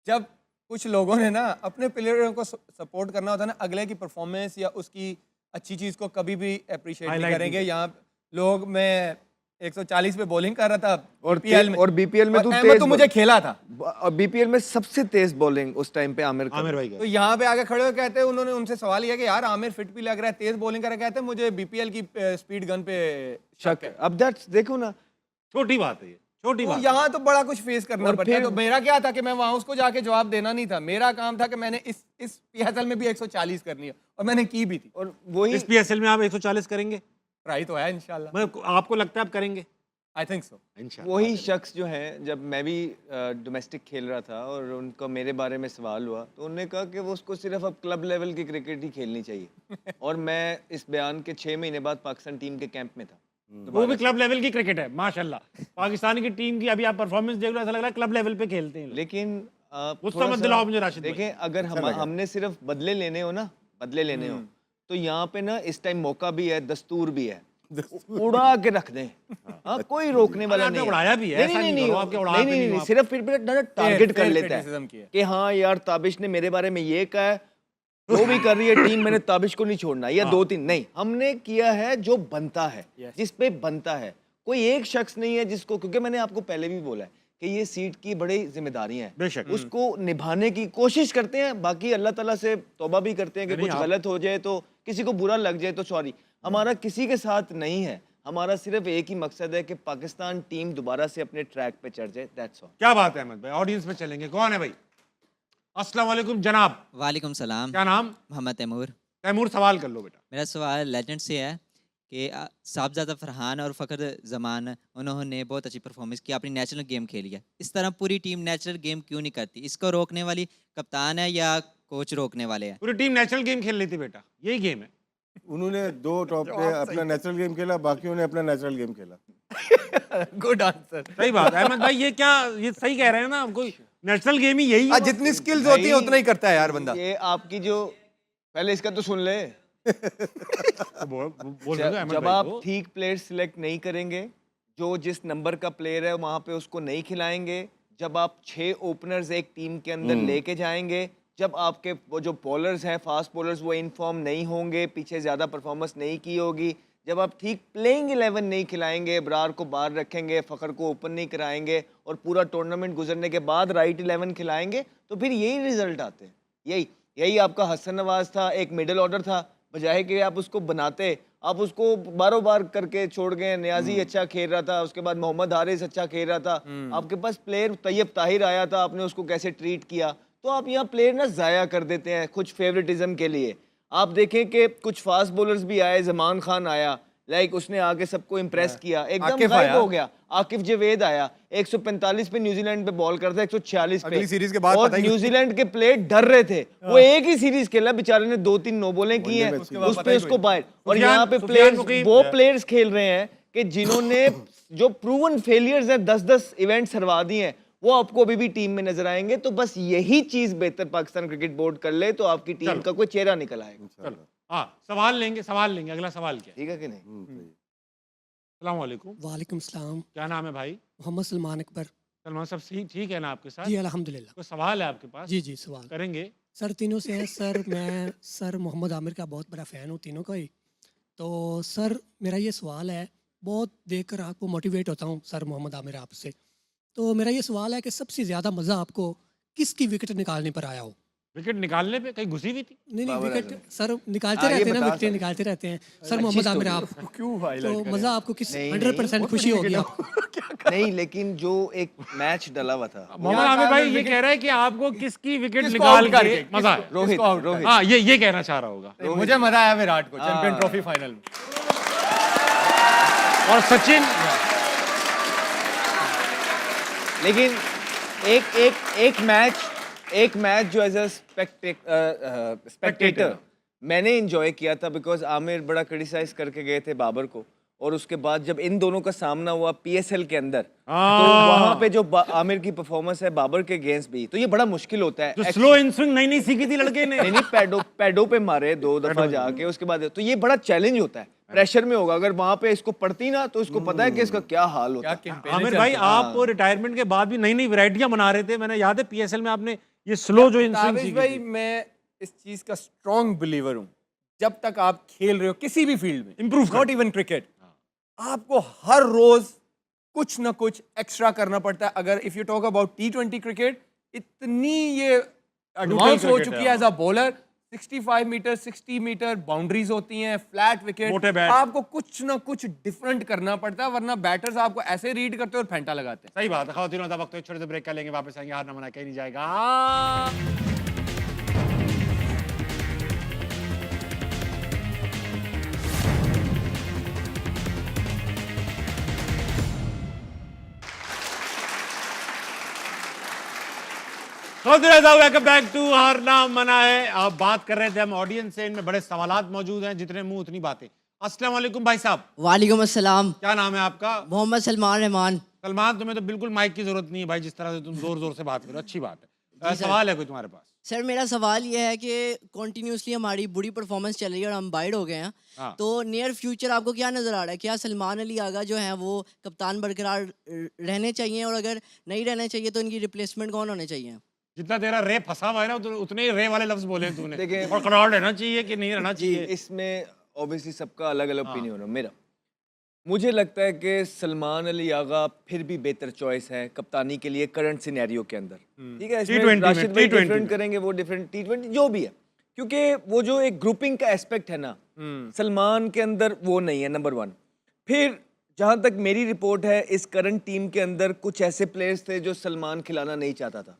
जब कुछ लोगों ने ना अपने प्लेयरों को सपोर्ट करना होता है ना, अगले की परफॉर्मेंस या उसकी अच्छी चीज़ को कभी भी अप्रिशिएट नहीं करेंगे। यहाँ लोग, मैं 140 पे बॉलिंग कर रहा था
और
बीपीएल में,
और बीपीएल में
तो मुझे खेला था,
और बीपीएल में सबसे तेज बॉलिंग उस टाइम पे आमिर
भाई
तो यहाँ पे आके खड़े हो कहते हैं, उन्होंने उनसे सवाल किया कि यार आमिर फिट भी लग रहा है, तेज बॉलिंग कर रहा है, कहते हैं मुझे बीपीएल की स्पीड गन पे
शक है। अब दैट्स देखो ना,
छोटी बात है ये, छोटी बात।
यहाँ तो बड़ा कुछ फेस करना पड़ता है। तो मेरा क्या था कि मैं वहां उसको जाके जवाब देना नहीं था, मेरा काम था कि मैंने इस पीएसएल में भी 140 करनी है, और मैंने की भी थी।
और वही
इस पीएसएल में आप 140 करेंगे?
ट्राई तो है इंशाल्लाह।
मैं आपको लगता है आप करेंगे?
I think so.
वही शख्स जो है, जब मैं भी डोमेस्टिक खेल रहा था और उनका मेरे बारे में सवाल हुआ, तो उन्होंने कहा कि वो उसको सिर्फ अब क्लब लेवल की क्रिकेट ही खेलनी चाहिए। और मैं इस बयान के 6 महीने बाद पाकिस्तान टीम के कैंप में था।
वो भी क्लब लेवल की क्रिकेट है माशाल्लाह। पाकिस्तान की टीम की अभी आप परफॉर्मेंस देख लो, ऐसा लग रहा है क्लब लेवल पे खेलते हैं।
लेकिन
गुस्सा मत दिलाओ मुझे राशिद भाई।
देखें, अगर हमने सिर्फ बदले लेने हो ना, बदले लेने हो, तो यहाँ पे ना इस टाइम मौका भी है, दस्तूर भी है, उड़ा के रख दें। हाँ, कोई रोकने वाला नहीं है।
उड़ाया भी है, ऐसा नहीं करो, आपके उड़ा
नहीं, सिर्फ फिर टारगेट कर लेता है कि हाँ यार ताबिश ने मेरे बारे में ये कहा है, जो भी कर रही है टीम, मैंने ताबिश को नहीं छोड़ना, या 2-3 नहीं, हमने किया है जो बनता है, जिस पे बनता है। कोई एक शख्स नहीं है जिसको, क्योंकि मैंने आपको पहले भी बोला है कि ये सीट की बड़ी जिम्मेदारियां हैं, उसको निभाने की कोशिश करते हैं। बाकी अल्लाह ताला से तौबा भी करते हैं कि कुछ गलत हो जाए, तो किसी को बुरा लग जाए तो सॉरी। हमारा किसी के साथ नहीं है, हमारा सिर्फ एक ही मकसद है कि पाकिस्तान टीम दोबारा से अपने ट्रैक पे चढ़ जाए, दैट्स ऑल।
क्या बात है अहमद भाई, ऑडियंस में चलेंगे। कौन है भाई? अस्सलाम वालेकुम जनाब।
वालेकुम सलाम।
क्या नाम?
मोहम्मद तैमूर।
तैमूर, सवाल कर लो बेटा।
मेरा सवाल लेजेंड से है कि साहबजादा फरहान और फ़खर जमान, उन्होंने बहुत अच्छी परफॉर्मेंस की, अपनी नेशनल गेम खेली है। इस तरह पूरी टीम नेशनल गेम क्यों नहीं करती? इसको रोकने वाली कप्तान है या कोच रोकने वाले हैं?
पूरी टीम नेशनल गेम खेल लेती बेटा, यही गेम है।
उन्होंने 2 टॉप पे अपना नेचुरल गेम खेला, बाकियों ने अपना नेचुरल गेम खेला।
Good answer.
सही बात है अहमद भाई, ये क्या, ये सही कह रहे हैं ना, कोई नेशनल गेम ही यही है।
जितनी स्किल्स होती है उतना ही करता है यार बंदा।
ये आपकी जो, पहले इसका तो सुन ले। जब आप ठीक प्लेयर सिलेक्ट नहीं करेंगे, जो जिस नंबर का प्लेयर है वहां पे उसको नहीं खिलाएंगे, जब आप 6 ओपनर्स एक टीम के अंदर लेके जाएंगे, जब आपके वो जो बॉलर्स हैं, फास्ट बॉलर्स, वो इनफॉर्म नहीं होंगे, पीछे ज़्यादा परफॉर्मेंस नहीं की होगी, जब आप ठीक प्लेइंग 11 नहीं खिलाएंगे, इब्रार को बाहर रखेंगे, फ़खर को ओपन नहीं कराएंगे और पूरा टूर्नामेंट गुजरने के बाद राइट 11 खिलाएंगे, तो फिर यही रिजल्ट आते हैं। यही आपका हसन नवाज था, एक मिडिल ऑर्डर था, बजाय कि आप उसको बनाते, आप उसको बारों बार करके छोड़ गए। नियाजी अच्छा खेल रहा था, उसके बाद मोहम्मद हारिस अच्छा खेल रहा था, आपके पास प्लेयर तैयब ताहिर आया था, आपने उसको कैसे ट्रीट किया। तो आप यहाँ प्लेयर ना ज़ाया कर देते हैं कुछ फेवरेटिज्म के लिए। आप देखें कि कुछ फास्ट बॉलर्स भी आए, जमान खान आया, लाइक उसने आके सबको इम्प्रेस किया, एकदम गायब हो गया। आकिफ जवेद आया 145 पे न्यूजीलैंड पे बॉल करता है 146 पे
अगली सीरीज के बाद
और
पता ही-
न्यूजीलैंड के प्लेयर डर रहे थे वो एक ही सीरीज खेला बेचारे ने 2-3 नो बॉलें की हैं उस पे उसको बाहर और यहाँ पे प्लेयर्स वो प्लेयर्स खेल रहे हैं कि जिन्होंने जो प्रूवन फेलियर्स हैं 10-10 इवेंट्स हरवा दिए हैं वो आपको अभी भी टीम में नजर आएंगे। तो बस यही चीज बेहतर पाकिस्तान क्रिकेट बोर्ड कर ले तो आपकी टीम का कोई चेहरा निकल आएगा।
चलो हाँ सवाल लेंगे अगला सवाल क्या है?
ठीक है कि नहीं?
अस्सलाम वालेकुम।
वालेकुम सलाम।
क्या नाम है भाई?
मोहम्मद सलमान अकबर।
सलमान साहब सही ठीक है ना आपके साथ?
जी अल्हम्दुलिल्लाह।
कोई सवाल है आपके पास?
जी जी सवाल
करेंगे।
सर तीनों से है सर। मैं सर मोहम्मद आमिर का बहुत बड़ा फ़ैन हूँ तीनों का ही। तो सर मेरा ये सवाल है, बहुत देखकर आपको मोटिवेट होता हूँ सर मोहम्मद आमिर आपसे। तो मेरा ये सवाल है कि सबसे ज़्यादा मज़ा आपको किसकी विकेट निकालने पर आया हो?
विकेट निकालने पे कहीं घुसी हुई थी?
नहीं विकेट सर निकालते
हाँ, ये
रहते हैं ना,
बता
विकेट निकालते रहते हैं सर मोहम्मद आमिर आप।
क्यों
तो मज़ा आपको किस
नहीं,
100% खुशी होगी आपको?
नहीं लेकिन जो एक मैच डला हुआ था
मोहम्मद आमिर भाई ये कह रहा है कि आपको किसकी विकेट निकाल के मजा है?
रोहित
हाँ ये कहना चाह रहा होगा।
मुझे मजा आया विराट को चैंपियन ट्रॉफी फाइनल में।
और सचिन
लेकिन एक मैच जो एज अ स्पेक्टेटर मैंने एंजॉय किया था बिकॉज आमिर बड़ा क्रिटिसाइज करके गए थे बाबर को और उसके बाद जब इन दोनों का सामना हुआ पीएसएल के अंदर तो वहां पे जो आमिर की परफॉर्मेंस है बाबर के अगेंस्ट भी तो ये बड़ा मुश्किल होता है।
जो स्लो इन स्विंग नहीं सीखी थी लड़के ने।
नहीं पैडो पे मारे 2 दफा जाके उसके बाद तो ये बड़ा चैलेंज होता है, प्रेशर में होगा। अगर वहां पे इसको पड़ती ना तो इसको पता है कि इसका क्या हाल होता है।
आमिर भाई आप रिटायरमेंट के बाद भी नई वैरायटियां बना रहे थे, मैंने याद है पीएसएल में आपने ये स्लो जो इन स्विंग सीखी
भाई
थी।
मैं इस चीज का स्ट्रॉन्ग बिलीवर हूँ, जब तक आप खेल रहे हो किसी भी फील्ड में,
Improve
नॉट इवन क्रिकेट, आपको हर रोज कुछ ना कुछ एक्स्ट्रा करना पड़ता है। अगर if you talk about T20 cricket, इतनी ये एडवांस हो चुकी है as a bowler. 65 metre 60 metre boundaries होती हैं, फ्लैट विकेट,
मोटे बैट।
आपको कुछ ना कुछ डिफरेंट करना पड़ता है, वरना बैटर्स आपको ऐसे रीड करते हैं और फेंटा लगाते हैं।
सही बात है। खवातीन वक्त एक छोटे से ब्रेक कर लेंगे, वापस आएंगे। हार ना मना कहीं नहीं जाएगा। वेलकम बैक टू हार ना मना है। आप बात कर रहे थे हम ऑडियंस से, इनमें बड़े सवालात मौजूद हैं, जितने मुंह उतनी बातें। अस्सलाम वालेकुम भाई साहब।
वालेकुम अस्सलाम।
क्या नाम है आपका?
मोहम्मद सलमान रहमान।
सलमान, तुम्हें तो बिल्कुल माइक की जरूरत नहीं है भाई, जिस तरह से तुम जोर जोर से बात करो, अच्छी बात है। सवाल है कोई तुम्हारे पास?
सर मेरा सवाल ये है कि कॉन्टिन्यूसली हमारी बुरी परफॉर्मेंस चल रही है और हम बाइड हो गए हैं।
हाँ।
तो नियर फ्यूचर आपको क्या नज़र आ रहा है? क्या सलमान अली आगा जो है वो कप्तान बरकरार रहने चाहिए, और अगर नहीं रहने चाहिए तो इनकी रिप्लेसमेंट कौन होने चाहिए?
जितना तेरा रे फंसा हुआ है ना, उतने ही रे वाले लफ्ज बोले तूने।
देखिए,
और करार रहना चाहिए कि नहीं रहना
जी
चाहिए?
इसमें ऑब्वियसली सबका अलग अलग ओपिनियन है। मेरा मुझे लगता है कि सलमान अली आगा फिर भी बेहतर चॉइस है कप्तानी के लिए करंट सिनेरियो के अंदर। ठीक है, इसमें
T20 में,
राशिद भाई
T20
डिफरेंट
में।
करेंगे, वो डिफरेंट T20 जो भी है, क्योंकि वो जो एक ग्रुपिंग का एस्पेक्ट है ना सलमान के अंदर वो नहीं है, नंबर 1। फिर जहां तक मेरी रिपोर्ट है, इस करंट टीम के अंदर कुछ ऐसे प्लेयर्स थे जो सलमान खिलाना नहीं चाहता था।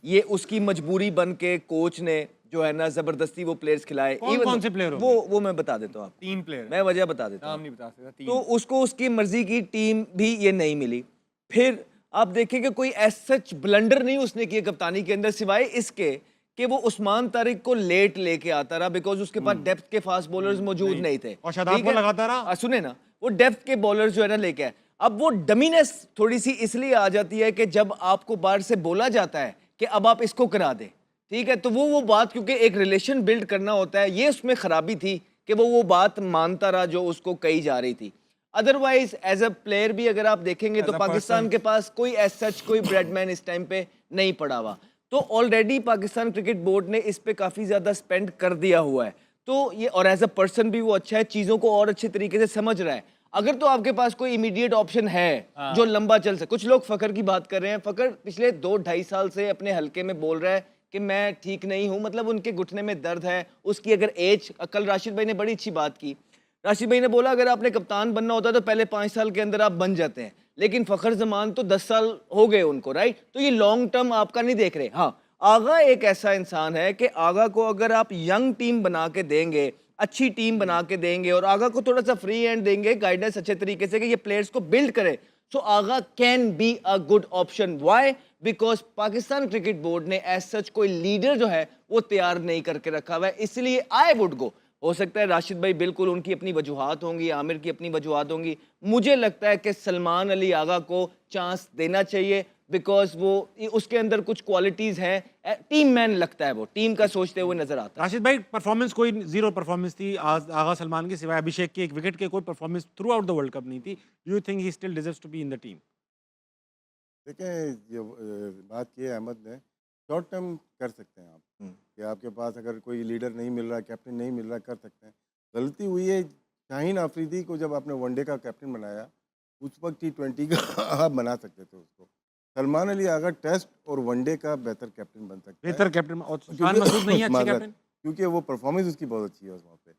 ये उसकी मजबूरी बन के कोच ने जो है ना जबरदस्ती वो प्लेयर्स खिलाए।
कौन से प्लेयर
वो मैं बता देता हूँ आपको,
3 प्लेयर,
मैं वजह बता देता हूँ।
नाम नहीं बता सकता, 3।
तो उसको उसकी मर्जी की टीम भी ये नहीं मिली। फिर आप देखेंगे कोई एज सच ब्लंडर नहीं उसने किया कप्तानी के अंदर, सिवाय इसके कि वो उस्मान तारिक को लेट लेके आता रहा बिकॉज उसके पास डेप्थ के फास्ट बॉलर्स मौजूद नहीं थे।
और शादाब
ठीक
को
है?
लगाता रहा।
सुने ना, वो डेप्थ के बॉलर्स जो है ना लेके आए। अब वो डमीनेस थोड़ी सी इसलिए आ जाती है कि जब आपको बाहर से बोला जाता है कि अब आप इसको करा दें, ठीक है, तो वो बात, क्योंकि एक रिलेशन बिल्ड करना होता है, ये उसमें खराबी थी कि वो बात मानता रहा जो उसको कही जा रही थी। अदरवाइज एज अ प्लेयर भी अगर आप देखेंगे तो पाकिस्तान के पास कोई एज सच कोई ब्रेडमैन इस टाइम पे नहीं पड़ा हुआ। तो ऑलरेडी पाकिस्तान क्रिकेट बोर्ड ने इस पे काफ़ी ज़्यादा स्पेंड कर दिया हुआ है। तो ये, और एज अ पर्सन भी वो अच्छा है, चीज़ों को और अच्छे तरीके से समझ रहा है। अगर तो आपके पास कोई इमीडिएट ऑप्शन है जो लंबा चल सके। कुछ लोग फकर की बात कर रहे हैं, फकर पिछले 2-2.5 साल से अपने हल्के में बोल रहा है कि मैं ठीक नहीं हूं, मतलब उनके घुटने में दर्द है, उसकी अगर एज, कल राशिद भाई ने बड़ी अच्छी बात की। राशिद भाई ने बोला अगर आपने कप्तान बनना होता तो पहले 5 साल के अंदर आप बन जाते हैं, लेकिन फखर जमान तो 10 साल हो गए उनको, राइट? तो ये लॉन्ग टर्म आपका नहीं देख रहे। हाँ, आगा एक ऐसा इंसान है कि आगा को अगर आप यंग टीम बना के देंगे, अच्छी टीम बना के देंगे और आगा को थोड़ा सा फ्री हैंड देंगे, गाइडेंस अच्छे तरीके से कि ये प्लेयर्स को बिल्ड करे, so Agha can be a good option. Why? Because Pakistan cricket board ने एज सच कोई लीडर जो है वो तैयार नहीं करके रखा हुआ है, इसलिए आई वुड गो. हो सकता है राशिद भाई बिल्कुल उनकी अपनी वजूहात होंगी, आमिर की अपनी वजूहात होंगी. मुझे लगता है कि सलमान अली आगा को चांस देना चाहिए, बिकॉज वो उसके अंदर कुछ क्वालिटीज हैं. टीम मैन लगता है, वो टीम का सोचते हुए नजर आता है.
राशिद भाई, परफॉर्मेंस कोई जीरो परफॉर्मेंस थी आगा सलमान की, सिवाय अभिषेक के एक विकेट के कोई performance throughout the world cup नहीं थी. You think he still deserves to be in the team?
देखें, जो बात की है अहमद ने, शॉर्ट टर्म कर सकते हैं आप कि आपके पास अगर कोई लीडर नहीं मिल रहा, कैप्टन नहीं मिल रहा, कर सकते हैं. गलती हुई है शाहीन आफरीदी को, जब आपने वनडे का कैप्टन बनाया उस वक्त T20 का आप बना सकते थे उसको. सलमान अली आगा टेस्ट और वनडे का बेहतर कैप्टन बन सकता है.
बेहतर कैप्टन और सुल्तान मसूद नहीं है अच्छे कैप्टन?
क्योंकि वो परफॉर्मेंस उसकी बहुत अच्छी है उस वहाँ पे.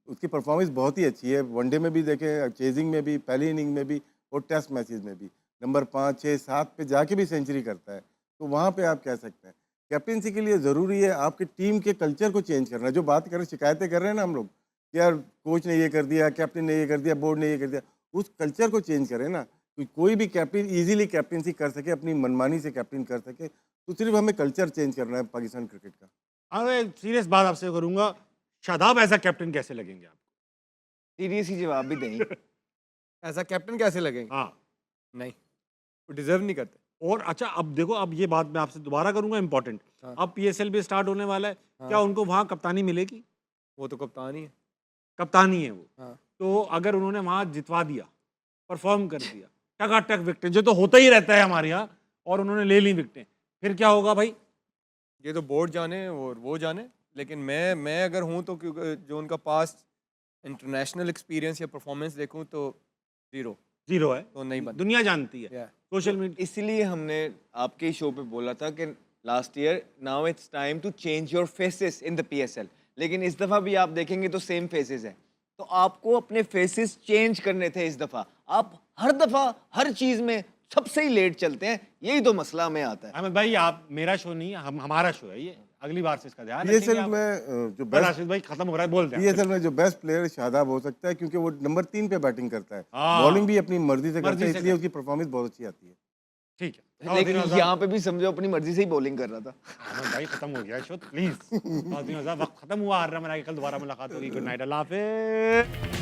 उसकी परफॉर्मेंस बहुत ही अच्छी है. वनडे में भी देखें, चेजिंग में भी, पहली इनिंग में भी और टेस्ट मैचेस में भी नंबर 5, 6, 7 पे जाके भी सेंचुरी करता है. तो वहाँ पे आप कह सकते हैं कैप्टनसी के लिए ज़रूरी है आपकी टीम के कल्चर को चेंज करना. जो बात कर रहे हैं, शिकायतें कर रहे हैं ना हम लोग कि यार कोच ने ये कर दिया, कैप्टन ने ये कर दिया, बोर्ड ने ये कर दिया, उस कल्चर को चेंज करें ना. कोई भी कैप्टन इजीली कैप्टनसी कर सके, अपनी मनमानी से कैप्टन कर सके, तो सिर्फ हमें कल्चर चेंज करना है पाकिस्तान क्रिकेट का.
अरे सीरियस बात आपसे करूंगा, शादाब ऐसा कैप्टन कैसे लगेंगे आपको?
सीरियस ही जवाब भी देंगे.
ऐसा कैप्टन कैसे लगेंगे?
हाँ,
नहीं, वो डिजर्व नहीं करते.
और अच्छा, अब देखो, अब ये बात मैं आपसे दोबारा करूंगा इंपॉर्टेंट.
हाँ.
अब PSL भी स्टार्ट होने वाला है.
हाँ.
क्या उनको वहाँ कप्तानी मिलेगी?
वो तो कप्तान ही है.
कप्तानी है वो.
हाँ.
तो अगर उन्होंने वहाँ जितवा दिया, परफॉर्म कर दिया, टकाटक विकेट, जो तो होता ही रहता है हमारे यहाँ, और उन्होंने ले ली विकेटें, फिर क्या होगा भाई?
ये तो बोर्ड जाने और वो जाने. लेकिन मैं अगर हूँ तो, क्योंकि जो उनका पास्ट इंटरनेशनल एक्सपीरियंस या परफॉर्मेंस देखूँ तो
जीरो है.
तो नहीं बन.
दुनिया जानती है.
Yeah.
Social media.
इसलिए हमने आपके शो पे बोला था कि last year now it's time to change your faces in the PSL. लेकिन इस दफ़ा भी आप देखेंगे तो सेम फेसेस हैं. तो आपको अपने फेसेस चेंज करने थे इस दफ़ा. आप हर दफ़ा हर चीज़ में सबसे ही लेट चलते हैं. यही तो मसला में आता है.
अहमद भाई, आप, मेरा शो नहीं है, हमारा शो है ये. अगली बार से इसका ध्यान
PSL
रखेंगे आप.
में जो
राशिद भाई खत्म हो रहा है, बोल दें.
PSL में जो बेस्ट प्लेयर शादाब हो सकता है, क्योंकि वो नंबर 3 पे बैटिंग करता है,
हाँ.
बॉलिंग भी अपनी मर्जी से करता
मर्जी
है,
से
इसलिए उसकी परफॉर्मेंस बहुत अच्छी आती है.
ठीक है.
लेकिन यहाँ पे भी समझो अपनी मर्जी से ही बॉलिंग कर रहा था.
अहमद भाई, खत्म हो गया शो प्लीज. वक्त खत्म हुआ. कल दोबारा मुलाकात होगी. गुड नाइट, अल्लाह हाफिज़.